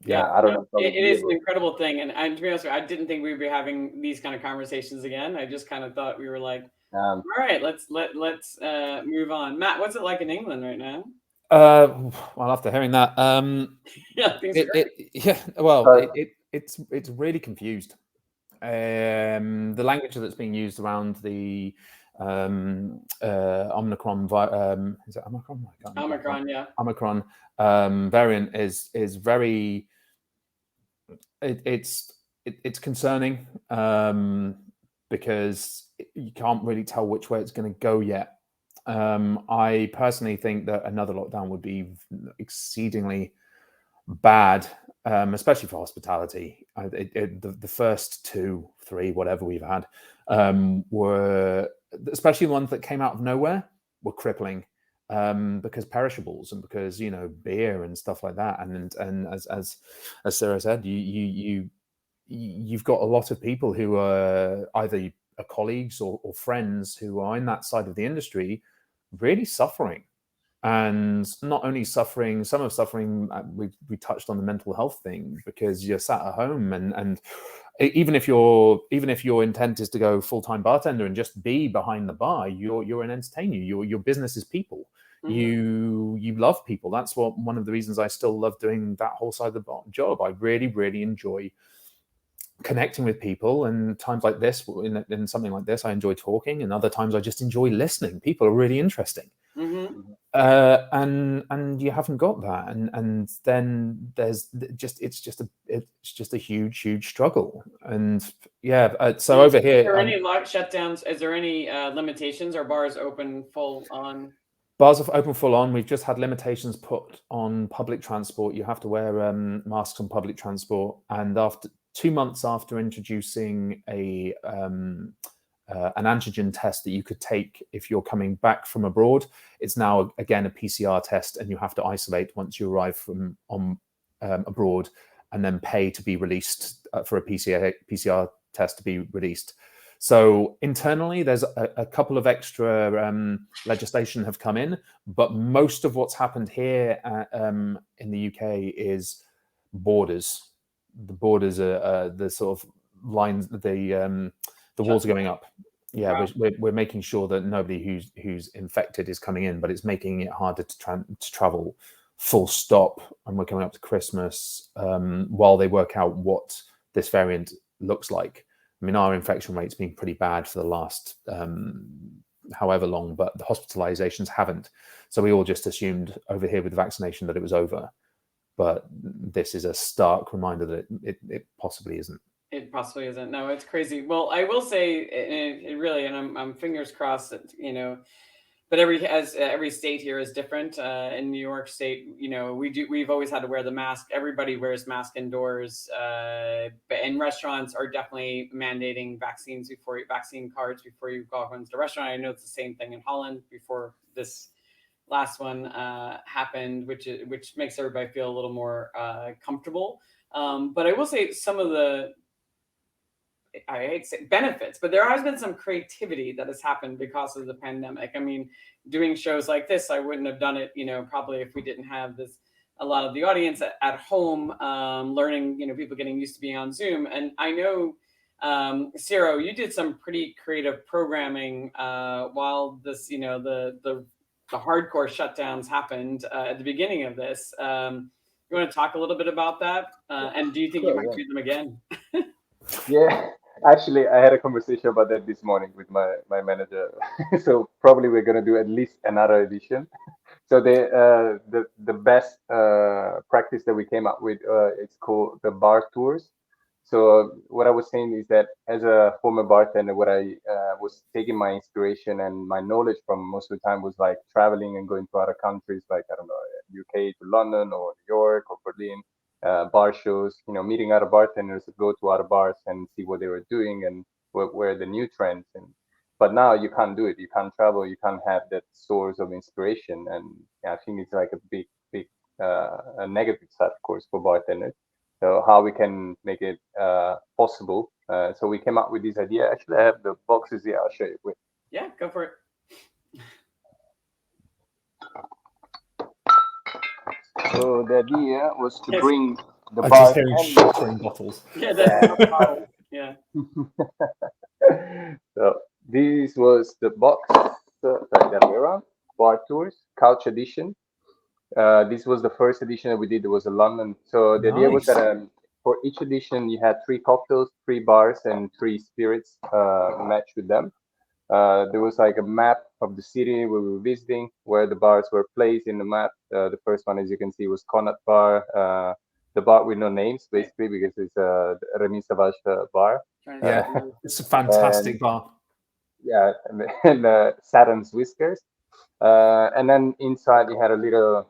Yeah, I don't know. It is an incredible thing, and to be honest, I didn't think we'd be having these kind of conversations again. I just kind of thought we were like, all right, let's move on. Matt, what's it like in England right now? Well, after hearing that, it's really confused. The language that's being used around the Omicron, is it Omicron? Omicron, yeah. Omicron variant is very. It's concerning because you can't really tell which way it's going to go yet. I personally think that another lockdown would be exceedingly bad, especially for hospitality. The first 2, 3, whatever we've had, were, especially the ones that came out of nowhere, were crippling, because perishables and because beer and stuff like that. And as Sarah said, you've got a lot of people who are either colleagues or friends who are in that side of the industry really suffering. And not only suffering, some are suffering. We touched on the mental health thing, because you're sat at home, and even if your intent is to go full-time bartender and just be behind the bar, you're an entertainer. Your business is people. Mm-hmm. You love people. That's one of the reasons I still love doing that whole side of the job. I really, really enjoy connecting with people, and times like this, in something like this, I enjoy talking, and other times I just enjoy listening. People are really interesting. Mm-hmm. And you haven't got that, and then there's it's just a huge struggle. And so over here, is there any lock shutdowns? Is there any limitations? Are bars open full on? Bars are open full on. We've just had limitations put on public transport. You have to wear masks on public transport, and after 2 months after introducing an antigen test that you could take if you're coming back from abroad, it's now again a PCR test, and you have to isolate once you arrive from abroad, and then pay to be released for a PCR test to be released. So internally, there's a couple of extra legislation have come in, but most of what's happened here in the UK is borders. The borders are the sort of lines, the walls are going up. Yeah, wow. We're making sure that nobody who's infected is coming in, but it's making it harder to travel, full stop. And we're coming up to Christmas while they work out what this variant looks like. I mean, our infection rate's been pretty bad for the last however long, but the hospitalizations haven't. So we all just assumed over here with the vaccination that it was over. But this is a stark reminder that it possibly isn't. It possibly isn't. No, it's crazy. Well, I will say it really, and I'm fingers crossed that, but every state here is different. In New York State, we've always had to wear the mask. Everybody wears mask indoors, and restaurants are definitely mandating vaccine cards before you go into the restaurant. I know it's the same thing in Holland before this last one happened, which makes everybody feel a little more comfortable. But I will say some of the, I hate to say benefits, but there has been some creativity that has happened because of the pandemic. I mean, doing shows like this, I wouldn't have done it, probably if we didn't have a lot of the audience at home, learning, people getting used to being on Zoom. And I know, Ciro, you did some pretty creative programming while this, the hardcore shutdowns happened at the beginning of this. You want to talk a little bit about that? And do you think you might do them again? Yeah, actually, I had a conversation about that this morning with my manager. So probably we're gonna do at least another edition. So the best practice that we came up with, it's called the bar tours. So what I was saying is that as a former bartender, what I was taking my inspiration and my knowledge from most of the time was like traveling and going to other countries, like I don't know, UK to London or New York or Berlin, bar shows, meeting other bartenders, go to other bars and see what they were doing and what were the new trends. And but now you can't do it. You can't travel. You can't have that source of inspiration. And I think it's like a big a negative side, of course, for bartenders. So how we can make it possible. So we came up with this idea. Actually, I have the boxes here. I'll show you. Wait. Yeah, go for it. So the idea was to Yes. bring the I'm bar. just hearing shattering bottles. Yeah, that's yeah. So this was the box. Sorry, the other way around. Bar tours, couch edition. This was the first edition that we did. It was in London. So the idea was Nice. that for each edition, you had 3 cocktails, 3 bars, and 3 spirits matched with them. There was like a map of the city we were visiting, where the bars were placed in the map. The first one, as you can see, was Connaught Bar, the bar with no names, basically, because it's a Remy Savage bar. Yeah, it's a fantastic bar. Yeah, and Saturn's Whiskers. And then inside you had a little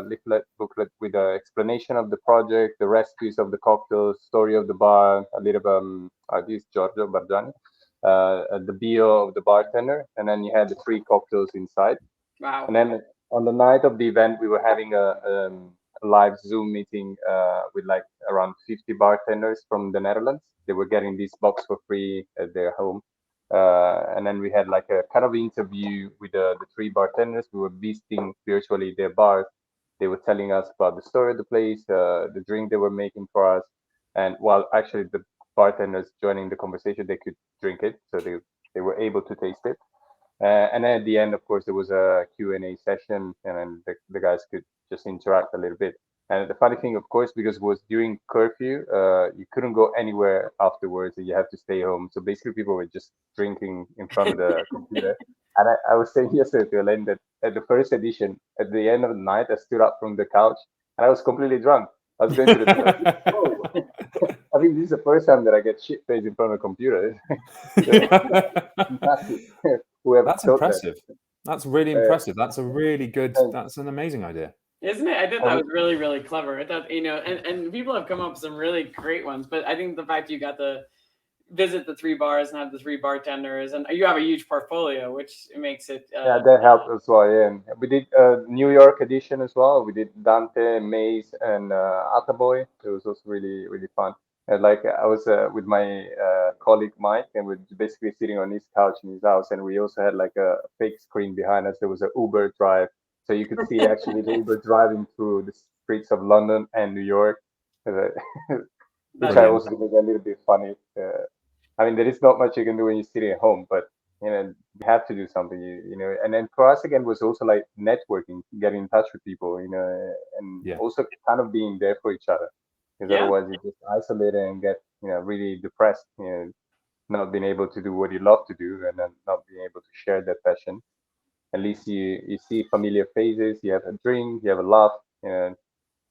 leaflet booklet with an explanation of the project, the recipes of the cocktails, story of the bar, a little this Giorgio Bargiani, the bio of the bartender, and then you had the 3 cocktails inside. Wow. And then on the night of the event, we were having a live Zoom meeting with like around 50 bartenders from the Netherlands. They were getting this box for free at their home. And then we had like a kind of interview with the 3 bartenders. We were visiting virtually their bars. They were telling us about the story of the place, the drink they were making for us. And while actually the bartenders joining the conversation, they could drink it. So they were able to taste it. And then at the end, of course, there was a Q&A session, and then the guys could just interact a little bit. And the funny thing, of course, because it was during curfew, you couldn't go anywhere afterwards, and you have to stay home. So basically, people were just drinking in front of the computer. And I was saying yesterday to Elaine that at the first edition, at the end of the night, I stood up from the couch, and I was completely drunk. I was going to the toilet. Oh, I think this is the first time that I get shit faced in front of a computer. Fantastic. That's impressive. That's really impressive. That's a really good. That's an amazing idea, isn't it? I thought that was really, really clever. I thought, and people have come up with some really great ones. But I think the fact you got to visit the 3 bars and have the 3 bartenders, and you have a huge portfolio, which makes it. Yeah, that helped as well. Yeah, and we did New York edition as well. We did Dante, Maze, and Ataboy. It was also really, really fun. And like I was with my colleague Mike, and we're basically sitting on his couch in his house, and we also had like a fake screen behind us. There was an Uber drive, so you could see actually the Uber driving through the streets of London and New York, which I also think is a little bit funny. I mean, there is not much you can do when you're sitting at home, but you have to do something. And then for us again was also like networking, getting in touch with people, and also kind of being there for each other. Because otherwise you just isolate and get really depressed, not being able to do what you love to do, and then not being able to share that passion. At least you see familiar faces, you have a drink, you have a laugh, and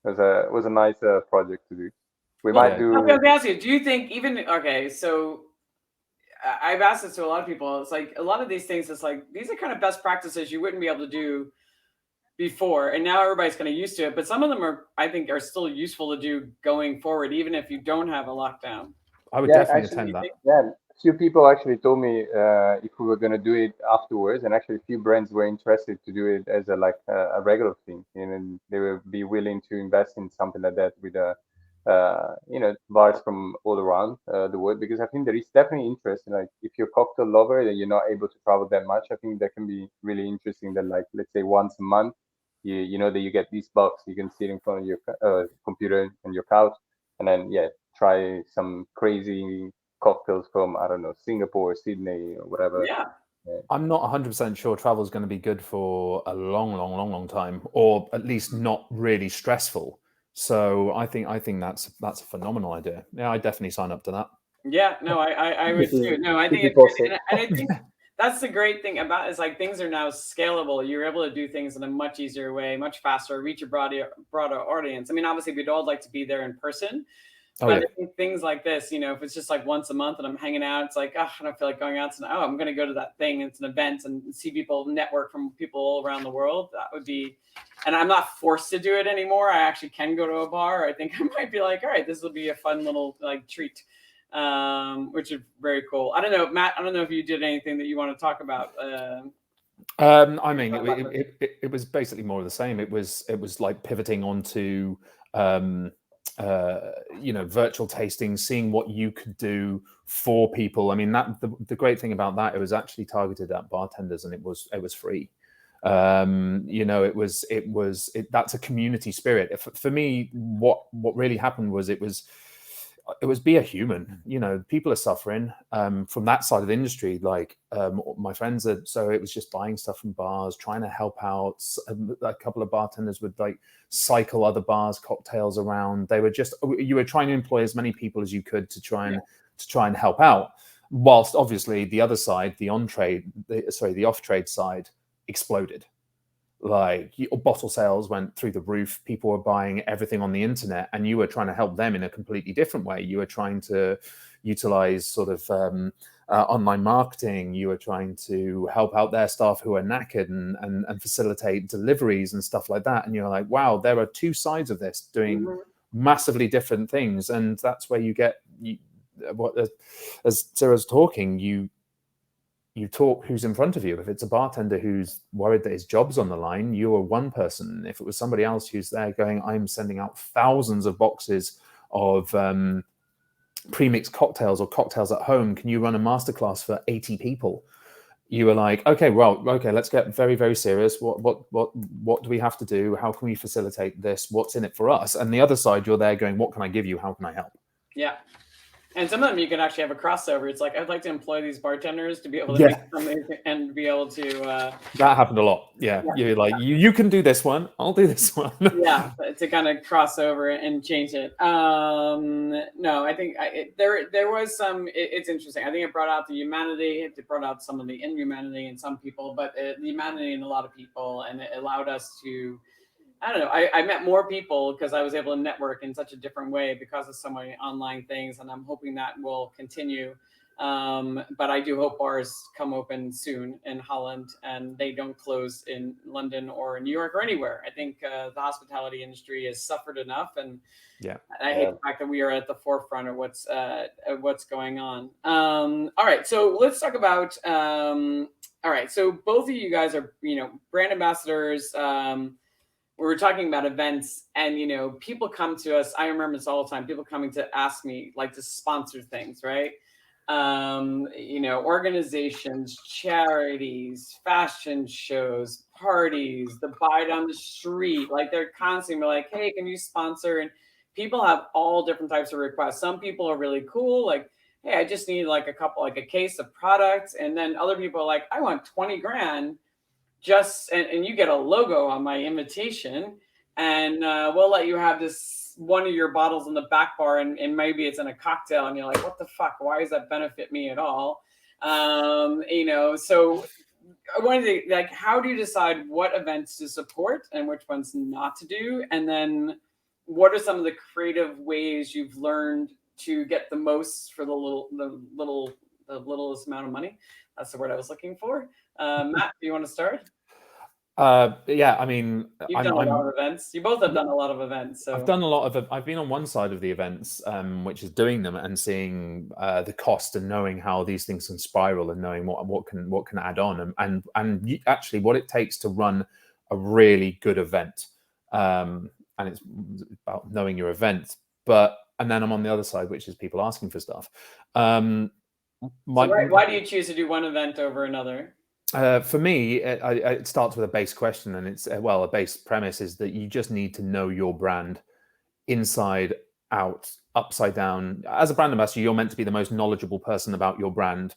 it was a nice project to do. We might do. I was going to ask you, do you think okay, so I've asked this to a lot of people. It's like a lot of these things, it's like, these are kind of best practices you wouldn't be able to do before. And now everybody's kind of used to it. But some of them I think, are still useful to do going forward, even if you don't have a lockdown. I would definitely attend that. Yeah, a few people actually told me if we were going to do it afterwards, and actually a few brands were interested to do it as a regular thing, and they will be willing to invest in something like that with bars from all around the world, because I think there is definitely interest. Like if you're a cocktail lover and you're not able to travel that much, I think that can be really interesting. That, like, let's say once a month, you know that you get these box, you can sit in front of your computer and your couch, and then try some crazy cocktails from, I don't know, Singapore, Sydney, or whatever. Yeah. I'm not 100% sure travel is going to be good for a long time, or at least not really stressful. So I think that's a phenomenal idea. Yeah, I definitely sign up to that. Yeah, no, I would too. No, I think it's great. And I think that's the great thing about it, is like things are now scalable. You're able to do things in a much easier way, much faster, reach a broader audience. I mean, obviously we'd all like to be there in person. But I think things like this, if it's just like once a month and I'm hanging out, it's like, I don't feel like going out tonight. I'm going to go to that thing. It's an event and see people, network from people all around the world. That would be, and I'm not forced to do it anymore. I actually can go to a bar. I think I might be like, all right, this will be a fun little treat, which is very cool. I don't know, Matt, I don't know if you did anything that you want to talk about. I mean, it was basically more of the same. It was like pivoting onto, virtual tasting, seeing what you could do for people. I mean, that the great thing about that, it was actually targeted at bartenders, and it was free. That's a community spirit. For me, what really happened was it was be a human. People are suffering from that side of the industry. Like my friends are, so it was just buying stuff from bars, trying to help out. A couple of bartenders would cycle other bars cocktails around. You were trying to employ as many people as you could to try and help out, whilst obviously the other side, the off-trade side, exploded. Like bottle sales went through the roof. People were buying everything on the internet, and you were trying to help them in a completely different way. You were trying to utilize sort of online marketing. You were trying to help out their staff who are knackered and facilitate deliveries and stuff like that. And you're like, wow, there are two sides of this doing massively different things. And that's where you get as Sarah's talking, you talk who's in front of you. If it's a bartender who's worried that his job's on the line, you are one person. If it was somebody else who's there going, I'm sending out thousands of boxes of pre-mixed cocktails or cocktails at home, can you run a masterclass for 80 people? You were like, okay, let's get very, very serious. What do we have to do? How can we facilitate this? What's in it for us? And the other side, you're there going, what can I give you? How can I help? Yeah. And some of them you can actually have a crossover. It's like, I'd like to employ these bartenders to be able to make something and be able to. That happened a lot. Yeah. You're like, you can do this one. I'll do this one. Yeah. To kind of cross over and change it. No, I think there was some, it's interesting. I think it brought out the humanity. It brought out some of the inhumanity in some people, but the humanity in a lot of people. And it allowed us to, I don't know. I met more people because I was able to network in such a different way because of so many online things, and I'm hoping that will continue. But I do hope bars come open soon in Holland and they don't close in London or New York or anywhere. I think the hospitality industry has suffered enough, and I hate the fact that we are at the forefront of what's going on. All right, so let's talk about. All right, so both of you guys are brand ambassadors. We were talking about events, and people come to us. I remember this all the time. People coming to ask me to sponsor things, right? Organizations, charities, fashion shows, parties, the buy down the street. They're constantly like, hey, can you sponsor? And people have all different types of requests. Some people are really cool, hey, I just need a case of products. And then other people are like, I want 20 grand. And you get a logo on my invitation, and we'll let you have this one of your bottles in the back bar, and maybe it's in a cocktail, and you're like, what the fuck? Why does that benefit me at all? So I wanted to how do you decide what events to support and which ones not to do? And then what are some of the creative ways you've learned to get the most for the littlest amount of money? That's the word I was looking for. Matt, do you want to start? Yeah, I mean, you've done a lot of events. You both have done a lot of events. So I've done a lot of. I've been on one side of the events, which is doing them and seeing the cost and knowing how these things can spiral and knowing what can add on and actually what it takes to run a really good event. And it's about knowing your event. And then I'm on the other side, which is people asking for stuff. So why do you choose to do one event over another? For me, it starts with a base question, and it's a base premise is that you just need to know your brand inside out, upside down. As a brand ambassador, you're meant to be the most knowledgeable person about your brand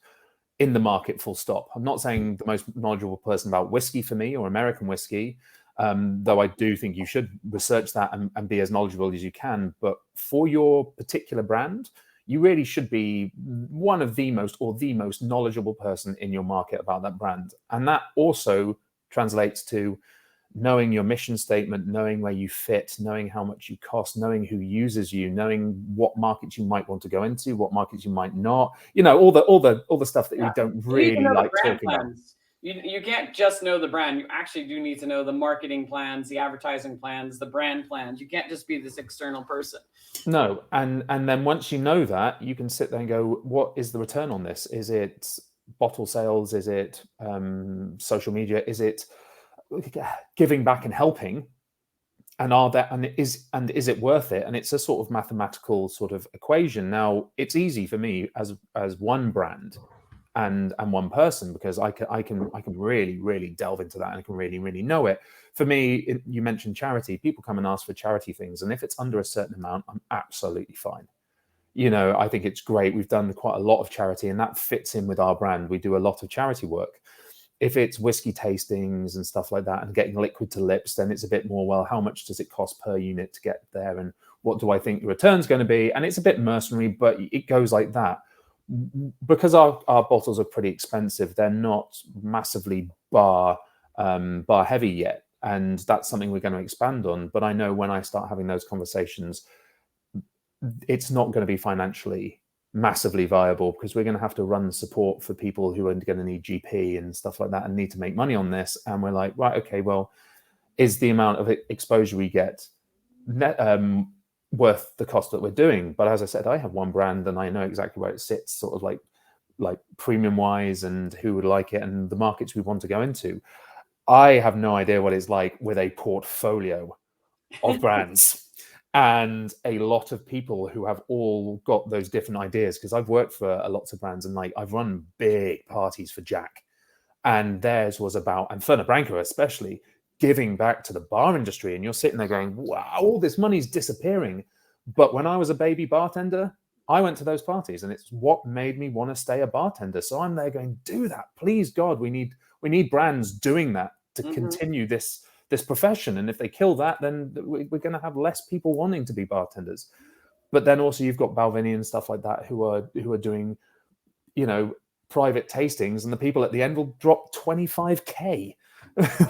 in the market, full stop. I'm not saying the most knowledgeable person about whiskey for me or American whiskey, though I do think you should research that and be as knowledgeable as you can. But for your particular brand, you really should be one of the most or the most knowledgeable person in your market about that brand. And that also translates to knowing your mission statement, knowing where you fit, knowing how much you cost, knowing who uses you, knowing what markets you might want to go into, what markets you might not, all the stuff that you don't really like talking about. You can't just know the brand. You actually do need to know the marketing plans, the advertising plans, the brand plans. You can't just be this external person. No. And then once you know that, you can sit there and go, what is the return on this? Is it bottle sales? Is it social media? Is it giving back and helping? And is it worth it? And it's a sort of mathematical sort of equation. Now, it's easy for me as one brand and one person, because I can really delve into that and I can really know it. For me, you mentioned charity. People come and ask for charity things, and if it's under a certain amount, I'm absolutely fine. I think it's great. We've done quite a lot of charity, and that fits in with our brand. We do a lot of charity work. If it's whiskey tastings and stuff like that and getting liquid to lips, then it's a bit more, well, how much does it cost per unit to get there? And what do I think the return's going to be? And it's a bit mercenary, but it goes like that. Because our bottles are pretty expensive, they're not massively bar heavy yet. And that's something we're going to expand on. But I know when I start having those conversations, it's not going to be financially massively viable, because we're going to have to run support for people who are going to need GP and stuff like that and need to make money on this. And we're like, right, okay, well, is the amount of exposure we get worth the cost that we're doing? But as I said, I have one brand and I know exactly where it sits, sort of like premium wise, and who would like it and the markets we want to go into. I have no idea what it's like with a portfolio of brands and a lot of people who have all got those different ideas, because I've worked for a lots of brands, and I've run big parties for Jack, and theirs was about, and Fernet Branca especially, giving back to the bar industry. And you're sitting there going, wow, all this money's disappearing. But when I was a baby bartender, I went to those parties, and it's what made me want to stay a bartender. So I'm there going, do that, please God. We need brands doing that to continue this profession. And if they kill that, then we're going to have less people wanting to be bartenders. But then also you've got Balvenie and stuff like that who are doing, private tastings, and the people at the end will drop 25K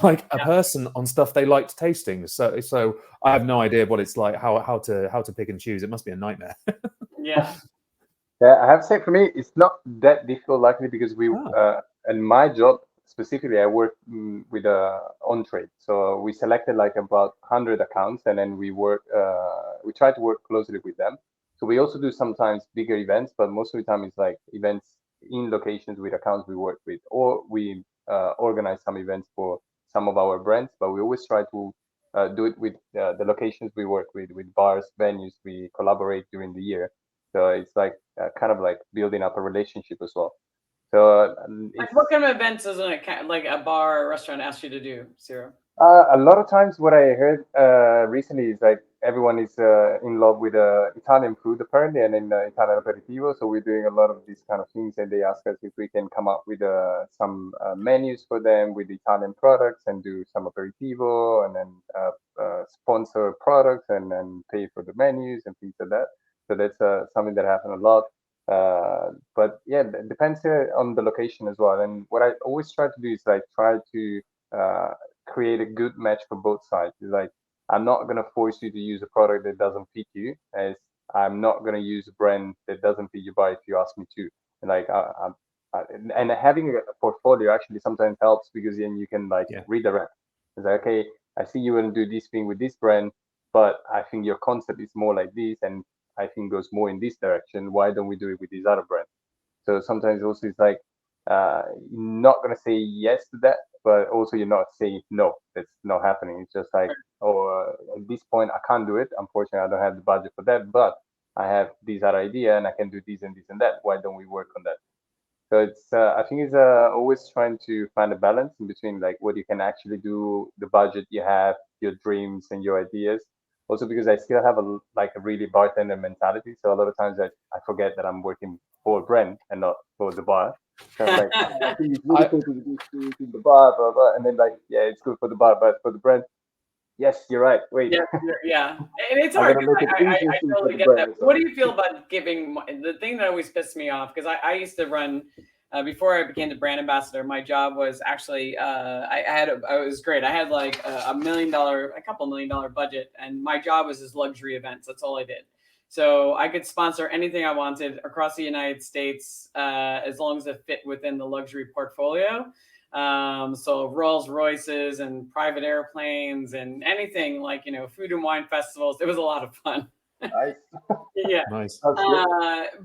like a person on stuff they liked tasting. So I have no idea what it's like, how to pick and choose. It must be a nightmare. Yeah, I have to say, for me, it's not that difficult, luckily, because and my job specifically, I work with on trade. So we selected like about 100 accounts, and then we try to work closely with them. So we also do sometimes bigger events, but most of the time it's like events in locations with accounts we work with, or we organize some events for some of our brands. But we always try to do it with the locations we work with bars, venues we collaborate during the year. So it's like kind of like building up a relationship as well. So what kind of events does like a bar or restaurant ask you to do, Ciro? A lot of times what I heard recently is like everyone is in love with Italian food apparently, and in Italian aperitivo. So we're doing a lot of these kind of things, and they ask us if we can come up with some menus for them with Italian products and do some aperitivo, and then sponsor products and then pay for the menus and things like that. So that's something that happens a lot. But yeah, it depends on the location as well. And what I always try to do is like try to create a good match for both sides. Like I'm not going to force you to use a product that doesn't fit you, as I'm not going to use a brand that doesn't fit you by if you ask me to. And like, and having a portfolio actually sometimes helps, because then you can like redirect. It's like, okay, I see you want to do this thing with this brand, but I think your concept is more like this, and I think goes more in this direction. Why don't we do it with this other brand? So sometimes also it's like, you're not going to say yes to that, but also you're not saying no, that's not happening. It's just like, oh, at this point I can't do it. Unfortunately, I don't have the budget for that, but I have this other idea and I can do this and this and that. Why don't we work on that? So it's, I think it's always trying to find a balance in between like what you can actually do, the budget you have, your dreams and your ideas. Also because I still have a really bartender mentality. So a lot of times I forget that I'm working for a brand and not for the bar. So I'm like, oh, I think it's really cool to do this in the bar, blah, blah. And then like, yeah, it's good for the bar, but for the brand, yes, you're right. Wait. Yeah. And it's hard. I totally get that. What do you feel about giving? The thing that always pissed me off, because I used to run, before I became the brand ambassador, my job was actually, it was great. I had like a couple $1 million budget, and my job was this luxury events. That's all I did. So I could sponsor anything I wanted across the United States, as long as it fit within the luxury portfolio. So Rolls Royces and private airplanes and anything like, food and wine festivals. It was a lot of fun. Nice. Yeah. Nice.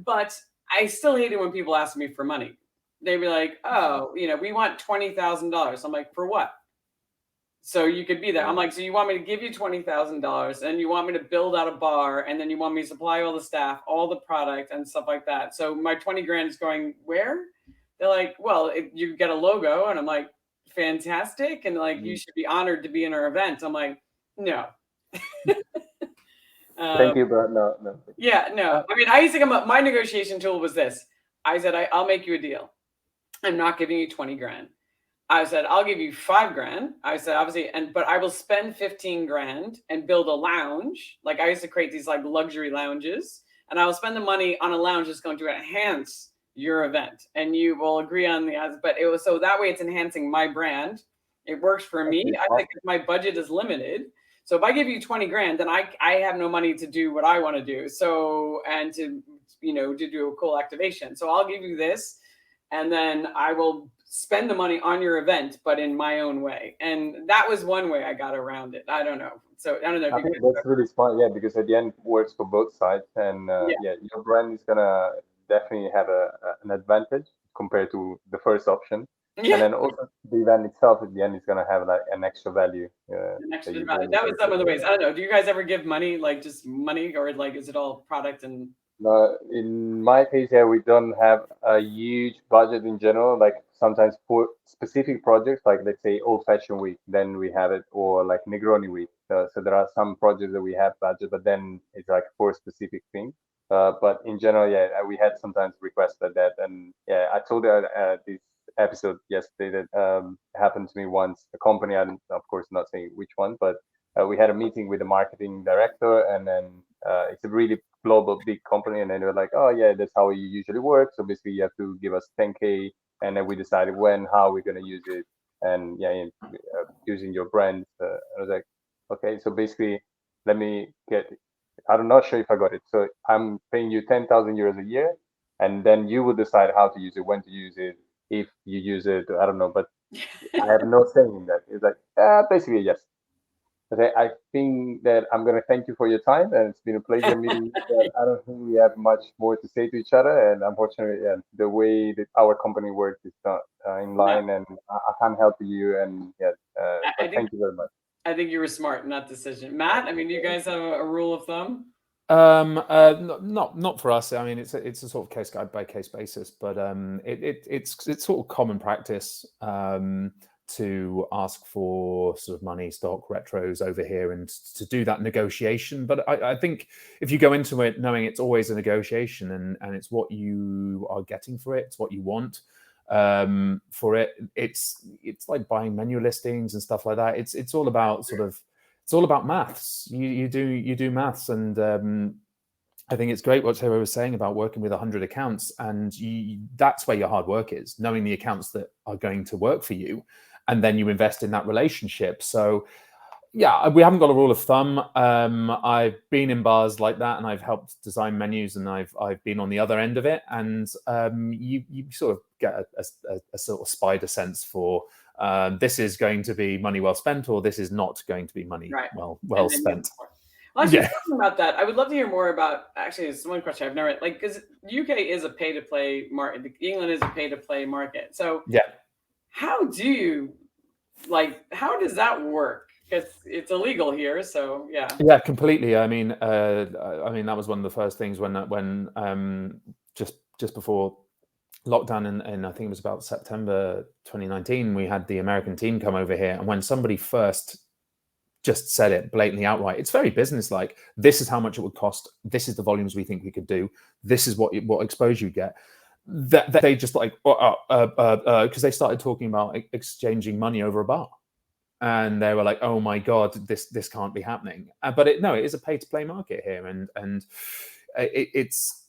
But I still hate it when people ask me for money. They'd be like, oh, we want $20,000. I'm like, for what? So you could be there. I'm like, so you want me to give you $20,000 and you want me to build out a bar, and then you want me to supply all the staff, all the product and stuff like that. So my 20 grand is going where? They're like, well, you get a logo. And I'm like, fantastic. And like, you should be honored to be in our event. I'm like, no. Thank you, but no. Yeah, no. I mean, I used to come up, my negotiation tool was this. I said, I'll make you a deal. I'm not giving you 20 grand. I said, I'll give you 5 grand. I said, obviously, but I will spend 15 grand and build a lounge. Like I used to create these like luxury lounges, and I will spend the money on a lounge that's going to enhance your event, and you will agree on but it was, so that way it's enhancing my brand. It works for me. I think my budget is limited. So if I give you 20 grand, then I have no money to do what I want to do. So, and to do a cool activation. So I'll give you this, and then I will spend the money on your event, but in my own way. And that was one way I got around it. I don't know. So I don't know. I think that's really smart, yeah, because at the end it works for both sides, and your brand is gonna definitely have an advantage compared to the first option. Yeah. And then also the event itself at the end is gonna have like an extra value. That was some of the ways. I don't know. Do you guys ever give money, like just money, or like is it all product and? No, in my case, yeah, we don't have a huge budget in general. Like sometimes for specific projects, like let's say Old Fashioned Week, then we have it, or like Negroni Week. So there are some projects that we have budget, but then it's like for a specific thing. But in general, yeah, we had sometimes requests like that, and yeah, I told this episode yesterday that happened to me once. A company, I'm of course not saying which one, but we had a meeting with the marketing director, and then it's a really global big company, and then they were like, oh yeah, that's how we usually work. So basically, you have to give us 10K, and then we decided how we're gonna use it, and using your brand. I was like, okay, so basically, let me get. I'm not sure if I got it. So I'm paying you 10,000 euros a year, and then you will decide how to use it, when to use it, if you use it. I don't know, but I have no say in that. It's like basically yes. Okay, I think that I'm gonna thank you for your time, and it's been a pleasure meeting you. But I don't think we have much more to say to each other, and unfortunately, the way that our company works is not in line, and I can't help you. And but thank you very much. I think you were smart in that decision, Matt. I mean, do you guys have a rule of thumb? Not for us. I mean, it's a sort of case by case basis, but it's sort of common practice to ask for sort of money, stock, retros over here, and to do that negotiation. But I think if you go into it knowing it's always a negotiation, and it's what you are getting for it, it's what you want for it. It's like buying menu listings and stuff like that. It's all about it's all about maths. You do maths, and I think it's great what Sarah was saying about working with 100 accounts, and that's where your hard work is, knowing the accounts that are going to work for you, and then you invest in that relationship. So Yeah, we haven't got a rule of thumb. I've been in bars like that, and I've helped design menus, and I've been on the other end of it, and you sort of get a sort of spider sense for this is going to be money well spent, or this is not going to be money well spent. Well, actually, talking about that, I would love to hear more about. Actually, it's one question I've never because UK is a pay-to-play market. England is a pay-to-play market. So yeah, how do you how does that work? Because it's illegal here. So yeah, completely. I mean, that was one of the first things when just before lockdown in I think it was about September 2019, we had the American team come over here, and when somebody first just said it blatantly outright, it's very businesslike. This is how much it would cost. This is the volumes we think we could do. This is what exposure you get. That they just because they started talking about exchanging money over a bar, and they were like, "Oh my god, this can't be happening." But it is a pay-to-play market here, and it's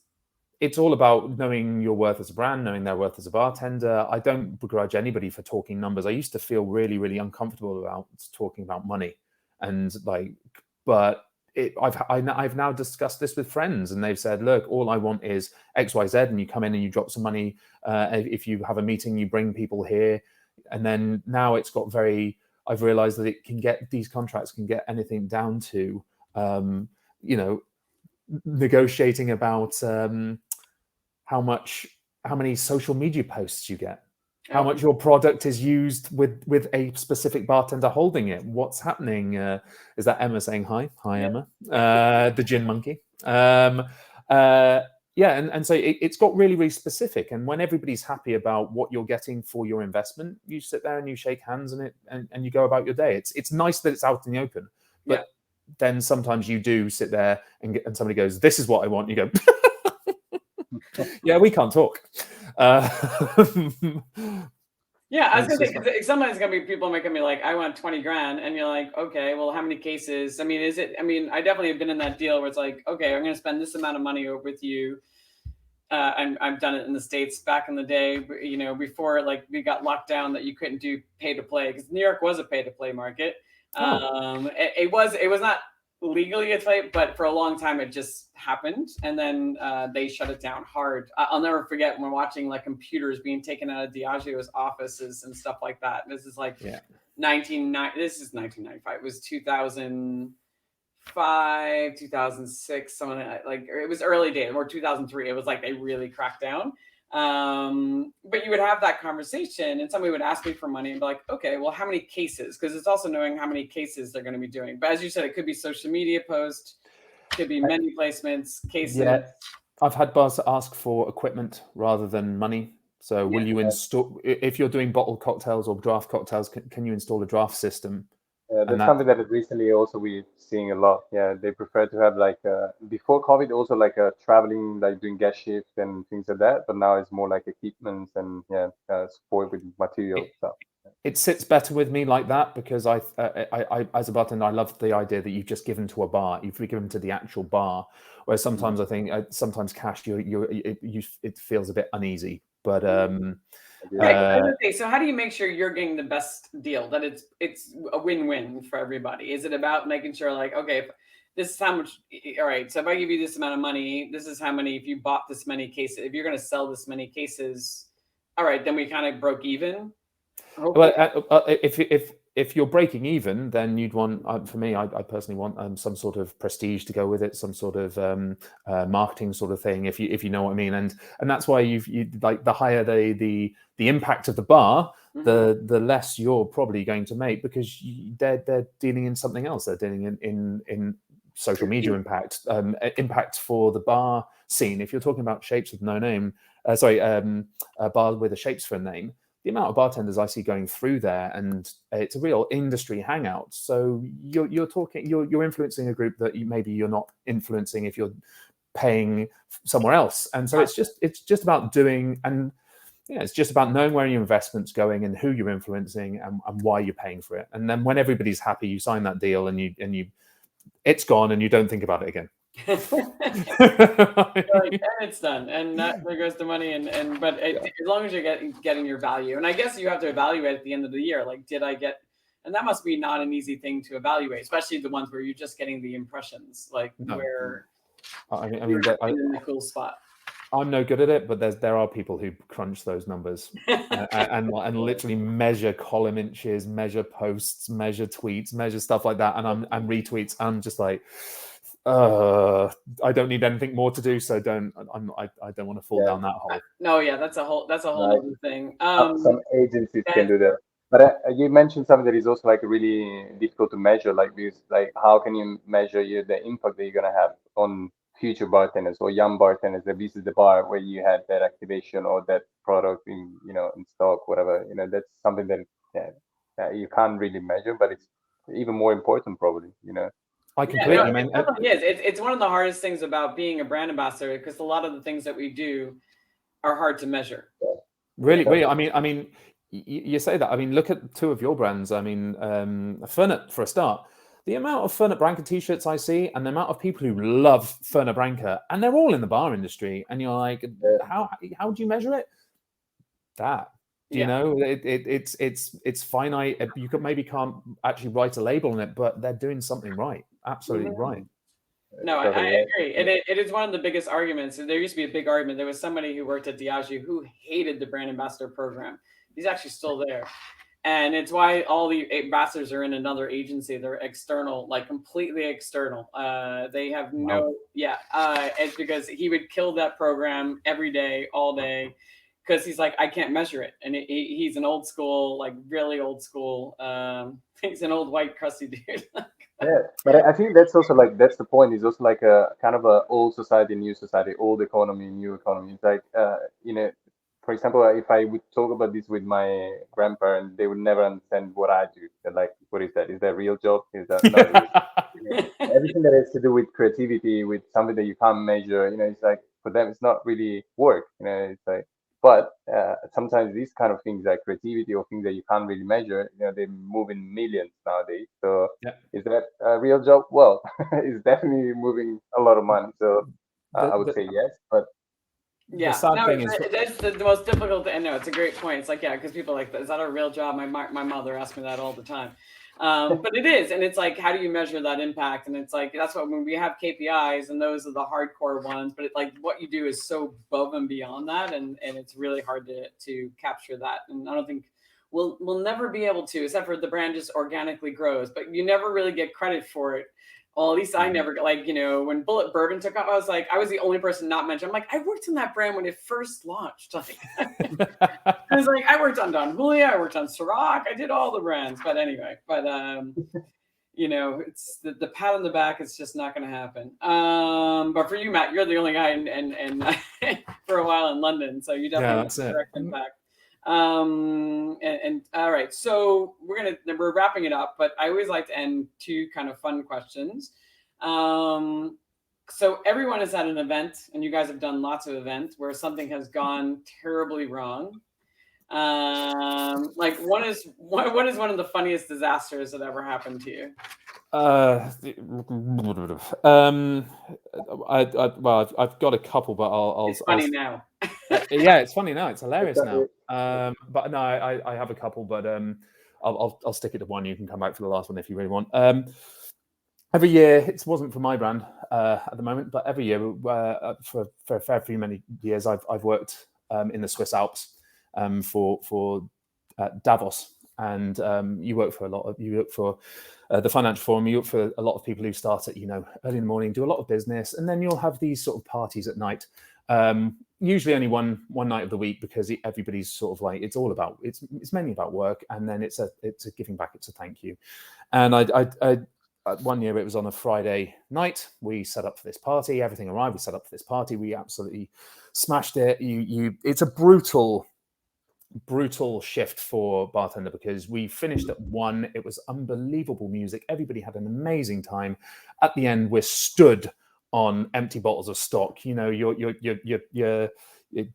all about knowing your worth as a brand, knowing their worth as a bartender. I don't begrudge anybody for talking numbers. I used to feel really, really uncomfortable about talking about money, and but I've now discussed this with friends, and they've said, "Look, all I want is X, Y, Z," and you come in and you drop some money. If you have a meeting, you bring people here, and then now it's got very. I've realized that these contracts can get anything down to, negotiating about how many social media posts you get, how much your product is used with a specific bartender holding it. What's happening? Is that Emma saying hi? Hi, Emma, the gin monkey. And so it's got really, really specific. And when everybody's happy about what you're getting for your investment, you sit there and you shake hands and you go about your day. It's nice that it's out in the open, but then sometimes you do sit there and somebody goes, "This is what I want." You go, "Yeah, we can't talk." Yeah, I was gonna say, because sometimes it's gonna be people making me like, "I want 20 grand," and you're like, "Okay, well, how many cases?" I mean, I definitely have been in that deal where it's like, "Okay, I'm gonna spend this amount of money with you." And I've done it in the States back in the day, before we got locked down that you couldn't do pay to play, because New York was a pay to play market. It was not legally a play, but for a long time it just happened, and then they shut it down hard. I'll never forget when watching computers being taken out of Diageo's offices and stuff like that. This is 1995. It was 2005, 2006, something it was early days, or 2003. It was they really cracked down. But you would have that conversation, and somebody would ask me for money and be like, "Okay, well, how many cases?" Because it's also knowing how many cases they're going to be doing. But as you said, it could be social media posts, could be menu placements, cases. Yeah, I've had bars ask for equipment rather than money. So will you install, if you're doing bottled cocktails or draft cocktails, can you install a draft system? That's something that recently also we're seeing a lot. Yeah, they prefer to have before COVID also traveling, doing guest shifts and things like that. But now it's more equipment and support with material stuff. It sits better with me like that, because I as a bartender, I love the idea that you've just given to a bar, you've given to the actual bar. Whereas sometimes I think sometimes cash, it feels a bit uneasy. But right. So how do you make sure you're getting the best deal, that it's a win-win for everybody? Is it about making sure okay, if this is how much, all right, so if I give you this amount of money, this is how many, if you bought this many cases, if you're going to sell this many cases, all right, then we kind of broke even? Well, if you're breaking even, then you'd want, for me, I personally want some sort of prestige to go with it, some sort of marketing sort of thing, if you know what I mean. And that's why you the higher the impact of the bar, the less you're probably going to make, because they're dealing in something else. They're dealing in social media impact, impact for the bar scene. If you're talking about Shapes with no name, a bar with a Shapes for a name, the amount of bartenders I see going through there, and it's a real industry hangout. So you're influencing a group that maybe you're not influencing if you're paying somewhere else. And so it's just about doing, and it's just about knowing where your investment's going and who you're influencing and why you're paying for it. And then when everybody's happy, you sign that deal and it's gone and you don't think about it again. And it's done, and there goes the money. But as long as you're getting your value, and I guess you have to evaluate at the end of the year, did I get And that must be not an easy thing to evaluate, especially the ones where you're just getting the impressions, like where I mean, in the cool spot. I'm no good at it, but there are people who crunch those numbers and literally measure column inches, measure posts, measure tweets, measure stuff like that, and retweets. I'm just like, I don't need anything more to do, so I don't want to fall down that hole. No, yeah, that's a whole other thing. Some agencies can do that. But you mentioned something that is also like really difficult to measure, like this, like how can you measure the impact that you're gonna have on future bartenders or young bartenders that this is the bar where you had that activation or that product in in stock, whatever. That's something that you can't really measure, but it's even more important probably. I completely mean it's one of the hardest things about being a brand ambassador, because a lot of the things that we do are hard to measure. Really, I mean, you say that. I mean, look at two of your brands. I mean, Fernet for a start. The amount of Fernet Branca t-shirts I see, and the amount of people who love Fernet Branca, and they're all in the bar industry. And you're like, how do you measure it? That. You know, it's finite. You can't actually write a label on it, but they're doing something right. Absolutely right. No, I agree. It is one of the biggest arguments. There used to be a big argument. There was somebody who worked at Diageo who hated the brand ambassador program. He's actually still there. And it's why all the ambassadors are in another agency. They're external, like completely external. They have it's because he would kill that program every day, all day, because he's like, I can't measure it. And he's an old school, like really old school. He's an old white crusty dude. Yeah, but I think that's also like, that's the point. It's also like a kind of a old society, new society, old economy, new economy. It's like, for example, if I would talk about this with my grandparents, they would never understand what I do. They're like, what is that? Is that a real job? Is that everything that has to do with creativity, with something that you can't measure, it's like, for them, it's not really work. It's like, but sometimes these kind of things like creativity or things that you can't really measure, they move in millions nowadays. So is that a real job? Well, it's definitely moving a lot of money. So I would say yes, but that's the most difficult thing. No, it's a great point. It's like, because people are like, is that a real job? My mother asks me that all the time. But it is, and it's like, how do you measure that impact? And it's like, that's what, when we have KPIs, and those are the hardcore ones, but like what you do is so above and beyond that, and it's really hard to capture that. And I don't think we'll never be able to, except for the brand just organically grows, but you never really get credit for it. Well, at least I never, like, when Bullet Bourbon took off, I was the only person not mentioned. I'm like, I worked in that brand when it first launched. Like, I was like, I worked on Don Julio, I worked on Ciroc, I did all the brands. But anyway, it's the pat on the back is just not going to happen. But for you, Matt, you're the only guy in for a while in London, so you definitely have a direct impact. And all right, so we're wrapping it up, but I always like to end two kind of fun questions. So everyone has had an event, and you guys have done lots of events where something has gone terribly wrong. Like what is one of the funniest disasters that ever happened to you? I've got a couple, but I'll. It's funny now. It's funny now. It's hilarious now. But no, I have a couple, but I'll stick it to one. You can come back for the last one if you really want. Every year, it wasn't for my brand at the moment, but every year for a fair few many years, I've worked in the Swiss Alps for Davos, and you work for the financial forum. You work for a lot of people who start at early in the morning, do a lot of business, and then you'll have these sort of parties at night. Usually only one night of the week, because everybody's sort of like, it's mainly about work, and then it's a giving back, it's a thank you. And I one year it was on a Friday night. We set up for this party. Everything arrived. We set up for this party. We absolutely smashed it. It's a brutal shift for Bartender, because we finished at 1. It was unbelievable music. Everybody had an amazing time. At the end, we're stood on empty bottles of stock. Your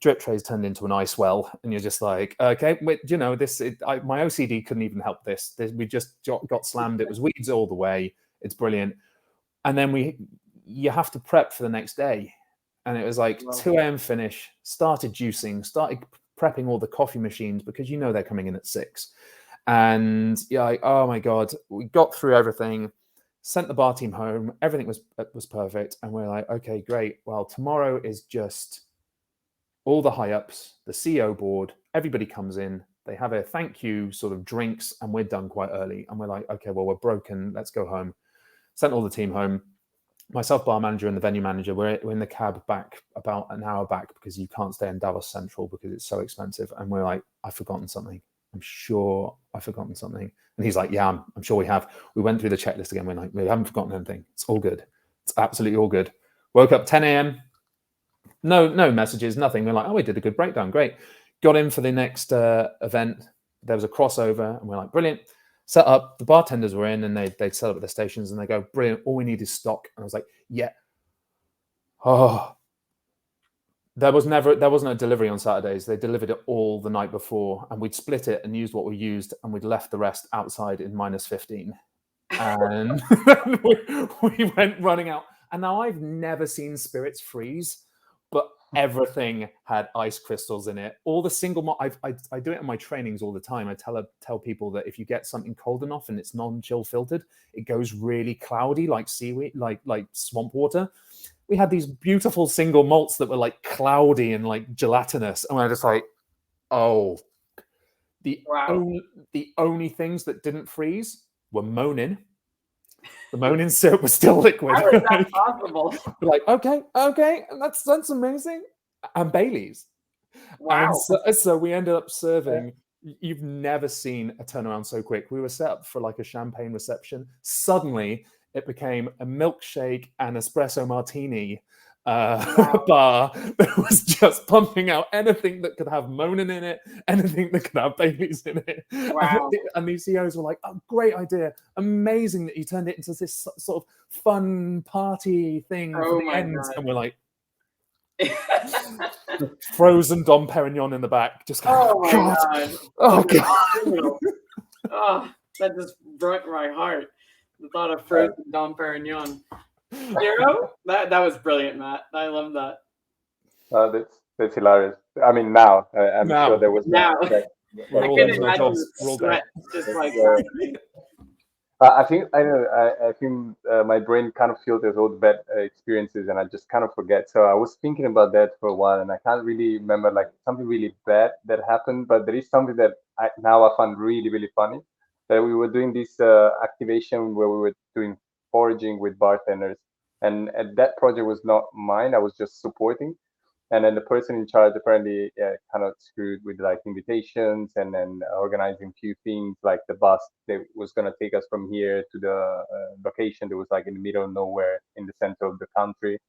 drip trays turned into an ice well, and you're just like, okay, my OCD couldn't even help this. We just got slammed. It was weeds all the way. It's brilliant. And then you have to prep for the next day, and it was like 2 a.m. finish. Started juicing, started prepping all the coffee machines, because they're coming in at 6. And yeah, like, oh my God, we got through everything, sent the bar team home. Everything was perfect. And we're like, okay, great. Well, tomorrow is just all the high ups, the CEO board, everybody comes in, they have a thank you sort of drinks, and we're done quite early. And we're like, okay, well, we're broken. Let's go home. Sent all the team home. Myself, bar manager, and the venue manager, we're in the cab back about an hour back because you can't stay in Davos Central because it's so expensive. And we're like, I've forgotten something. I'm sure I've forgotten something. And he's like, yeah, I'm sure we have. We went through the checklist again. We're like, we haven't forgotten anything. It's all good. It's absolutely all good. Woke up 10 a.m. No messages, nothing. We're like, oh, we did a good breakdown. Great. Got in for the next event. There was a crossover, and we're like, brilliant. Set up. The bartenders were in, and they'd set up at the stations, and they go, brilliant. All we need is stock. And I was like, yeah. Oh, there wasn't a delivery on Saturdays. They delivered it all the night before, and we'd split it and used what we used, and we'd left the rest outside in -15. And we went running out. And now I've never seen spirits freeze, but everything had ice crystals in it. All the single malt, I do it in my trainings all the time. I tell people that if you get something cold enough and it's non-chill filtered, it goes really cloudy, like seaweed, like swamp water. We had these beautiful single malts that were like cloudy and like gelatinous, and we're just like, oh. The only things that didn't freeze were Monin. The Monin syrup was still liquid. How is that possible? We're like, okay, that's amazing. And Bailey's. Wow. And so we ended up serving. You've never seen a turnaround so quick. We were set up for like a champagne reception. Suddenly, it became a milkshake and espresso martini bar that was just pumping out anything that could have Monin in it, anything that could have Baileys in it. Wow. And these CEOs were like, oh, great idea. Amazing that you turned it into this sort of fun party thing for the end. God. And we're like, frozen Dom Perignon in the back. Just going, oh my God. Oh God. Oh, that just broke my heart. The thought of frozen Dom Perignon. Zero? That was brilliant, Matt. I love that. That's hilarious. I mean, now I'm sure there was now. I can imagine the sweat just like. I think my brain kind of filters all the bad experiences, and I just kind of forget. So I was thinking about that for a while, and I can't really remember like something really bad that happened. But there is something that I find really, really funny. That we were doing this activation where we were doing foraging with bartenders, and that project was not mine. I was just supporting, and then the person in charge apparently kind of screwed with like invitations and then organizing a few things, like the bus that was going to take us from here to the location that was like in the middle of nowhere in the center of the country.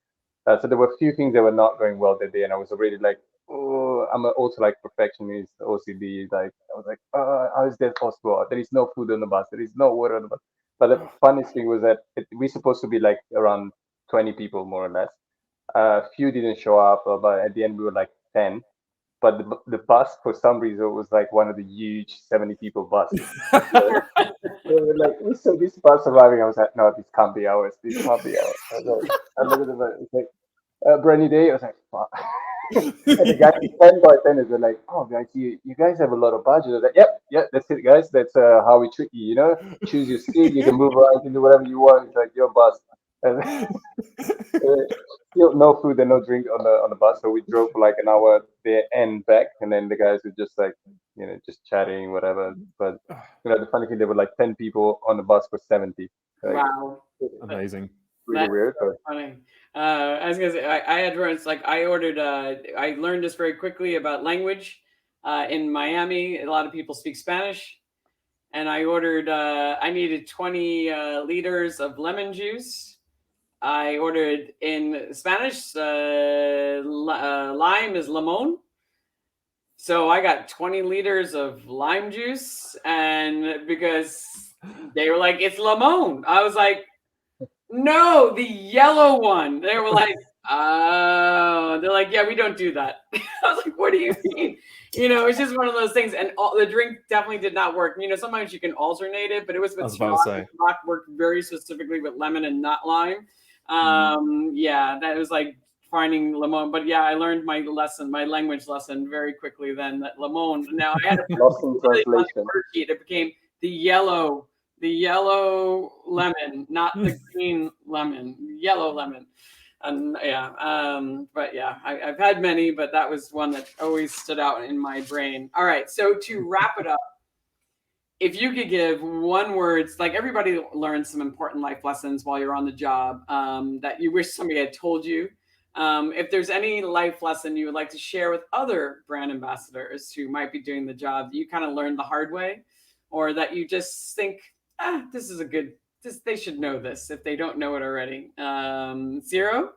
So there were a few things that were not going well that day, and I was already like, oh, I'm also like perfectionist, OCD. Like I was like, how is that possible? There is no food on the bus. There is no water on the bus. But the funniest thing was that we're supposed to be like around 20 people, more or less. A few didn't show up, but at the end we were like 10. But the bus, for some reason, was like one of the huge 70 people buses. We saw this bus arriving. I was like, no, this can't be ours. This can't be ours. I looked at it, it's like, brand day. I was like, fuck. And the guy, 10 bartenders were like, oh, guys, you guys have a lot of budget. I was like, yep, that's it, guys. That's how we treat you, Choose your seat. You can move around. You can do whatever you want. It's like your bus. And still no food and no drink on the bus. So we drove for like an hour there and back. And then the guys were just like, just chatting, whatever. But, the funny thing, there were like 10 people on the bus for 70. Like, wow. Amazing. Really weird. But funny. I was gonna say I had runs like I ordered. I learned this very quickly about language. In Miami, a lot of people speak Spanish, and I ordered. I needed 20 liters of lemon juice. I ordered in Spanish. Lime is limon. So I got 20 liters of lime juice, and because they were like, it's limon, I was like, no, the yellow one. They were like, oh, they're like, yeah, we don't do that. I was like, what do you mean? It's just one of those things. And the drink definitely did not work. Sometimes you can alternate it, but it was with Scotch worked very specifically with lemon and not lime. Yeah, that was like finding limon. But yeah, I learned my language lesson very quickly then, that limon. Now I had a Lost in translation. worksheet. It became the yellow lemon, not the green lemon, yellow lemon. And but yeah, I've had many, but that was one that always stood out in my brain. All right, so to wrap it up, if you could give one word, like everybody learns some important life lessons while you're on the job, that you wish somebody had told you. If there's any life lesson you would like to share with other brand ambassadors who might be doing the job that you kind of learned the hard way, or that you just think, this is they should know this if they don't know it already. Ciro?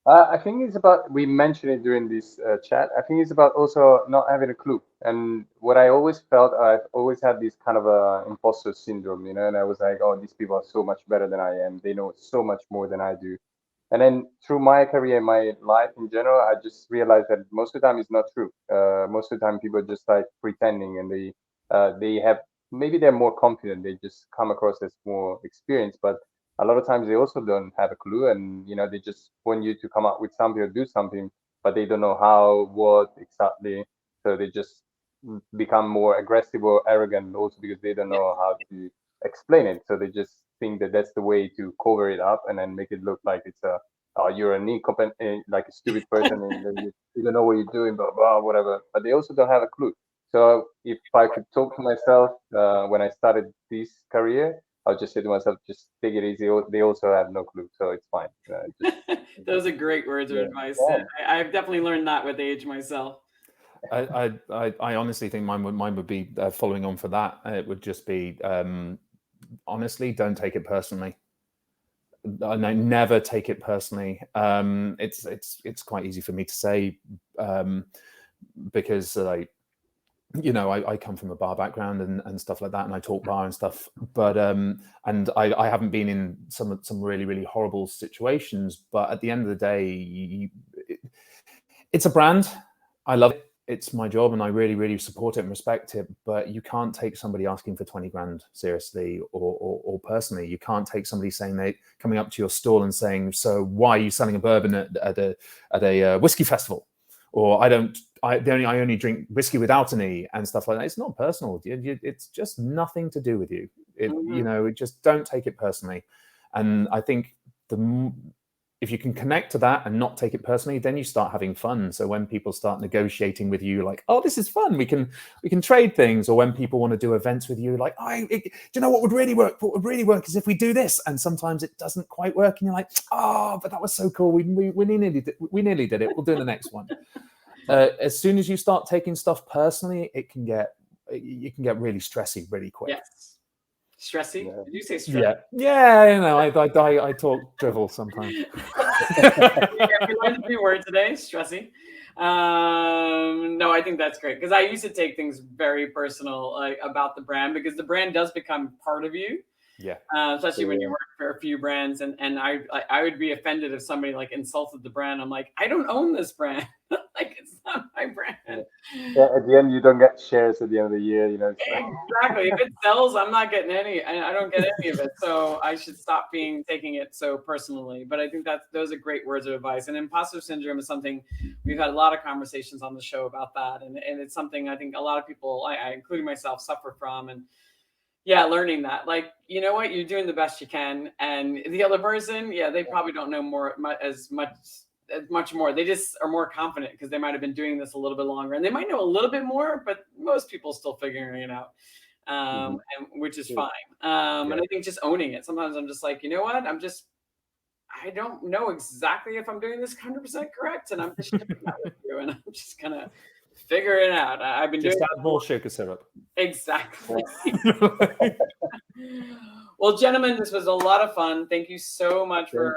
I think it's about, we mentioned it during this chat. I think it's about also not having a clue. And what I always felt, I've always had this kind of imposter syndrome, and I was like, oh, these people are so much better than I am. They know so much more than I do. And then through my career, my life in general, I just realized that most of the time it's not true. Most of the time people are just like pretending, and they have, maybe they're more confident. They just come across as more experienced, but a lot of times they also don't have a clue, and they just want you to come up with something or do something, but they don't know how, what exactly. So they just become more aggressive or arrogant, also because they don't know how to explain it. So they just think that that's the way to cover it up and then make it look like it's you're an incompetent, like a stupid person, and then you don't know what you're doing, blah blah, whatever. But they also don't have a clue. So if I could talk to myself when I started this career, I'll just say to myself, just take it easy. They also have no clue, so it's fine. Those are great words of advice. Yeah. I've definitely learned that with age myself. I honestly think mine would be following on for that. It would just be, honestly, don't take it personally. No, never take it personally. It's quite easy for me to say, because I come from a bar background and stuff like that, and I talk bar and stuff. But and I haven't been in some really, really horrible situations. But at the end of the day, it's a brand. I love it. It's my job, and I really, really support it and respect it. But you can't take somebody asking for 20 grand seriously or personally. You can't take somebody saying coming up to your stall and saying, "So why are you selling a bourbon at a whiskey festival?" Or I only drink whiskey without an E and stuff like that. It's not personal. It's just nothing to do with you. It just don't take it personally. And I think if you can connect to that and not take it personally, then you start having fun. So when people start negotiating with you, like, oh, this is fun, we can trade things. Or when people want to do events with you, like, do you know what would really work? What would really work is if we do this. And sometimes it doesn't quite work, and you're like, oh, but that was so cool. We nearly did it. We'll do the next one. As soon as you start taking stuff personally, you can get really stressy really quick. Yes. Stressy? Yeah. Did you say stressy? Yeah. I talk drivel sometimes. We learned a few words today. Stressy. No, I think that's great, because I used to take things very personal, like about the brand, because the brand does become part of you. Yeah. Especially when you work for a few brands, and I would be offended if somebody like insulted the brand. I'm like, I don't own this brand. Like, it's not my brand. Yeah, at the end, you don't get shares at the end of the year. Exactly. If it sells, I'm not getting any. I don't get any of it. So I should stop taking it so personally. But I think those are great words of advice. And imposter syndrome is something we've had a lot of conversations on the show about that, and it's something I think a lot of people, I including myself, suffer from. And yeah, learning that, like, you know what, you're doing the best you can, and the other person, they probably don't know as much more. They just are more confident because they might have been doing this a little bit longer, and they might know a little bit more, but most people still figuring it out, and which is fine. And I think just owning it. Sometimes I'm just like, you know what, I don't know exactly if I'm doing this 100% correct, and I'm just sharing that with you, and I'm just gonna figure it out. I've been just doing add more sugar syrup. Exactly. Well, gentlemen, this was a lot of fun. Thank you so much for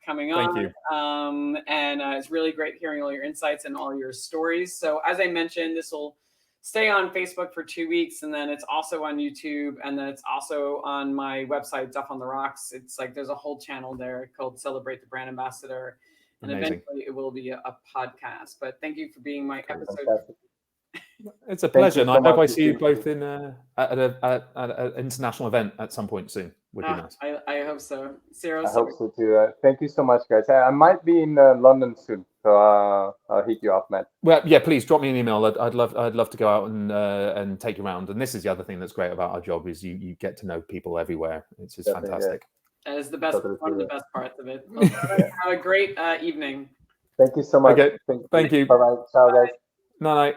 coming on. Thank you. And it's really great hearing all your insights and all your stories. So as I mentioned, this will stay on Facebook for 2 weeks, and then it's also on YouTube, and then it's also on my website, Duff on the Rocks. It's like there's a whole channel there called Celebrate the Brand Ambassador. And Amazing. eventually it will be a podcast. But thank you for being my episode. Fantastic. It's a Thank pleasure, you and so I hope much. I see you both in at an international event at some point soon. Would be nice. I hope so. Ciro, I hope so too. Thank you so much, guys. I might be in London soon, so I'll hit you up, Matt. Well, yeah, please drop me an email. I'd love to go out and take you around. And this is the other thing that's great about our job is you get to know people everywhere. It's just Definitely, fantastic. that is the best, Totally one of the true. best parts of it. Well, have a great evening. Thank you so much. Okay, thank you. Bye bye. Ciao, guys. Night night.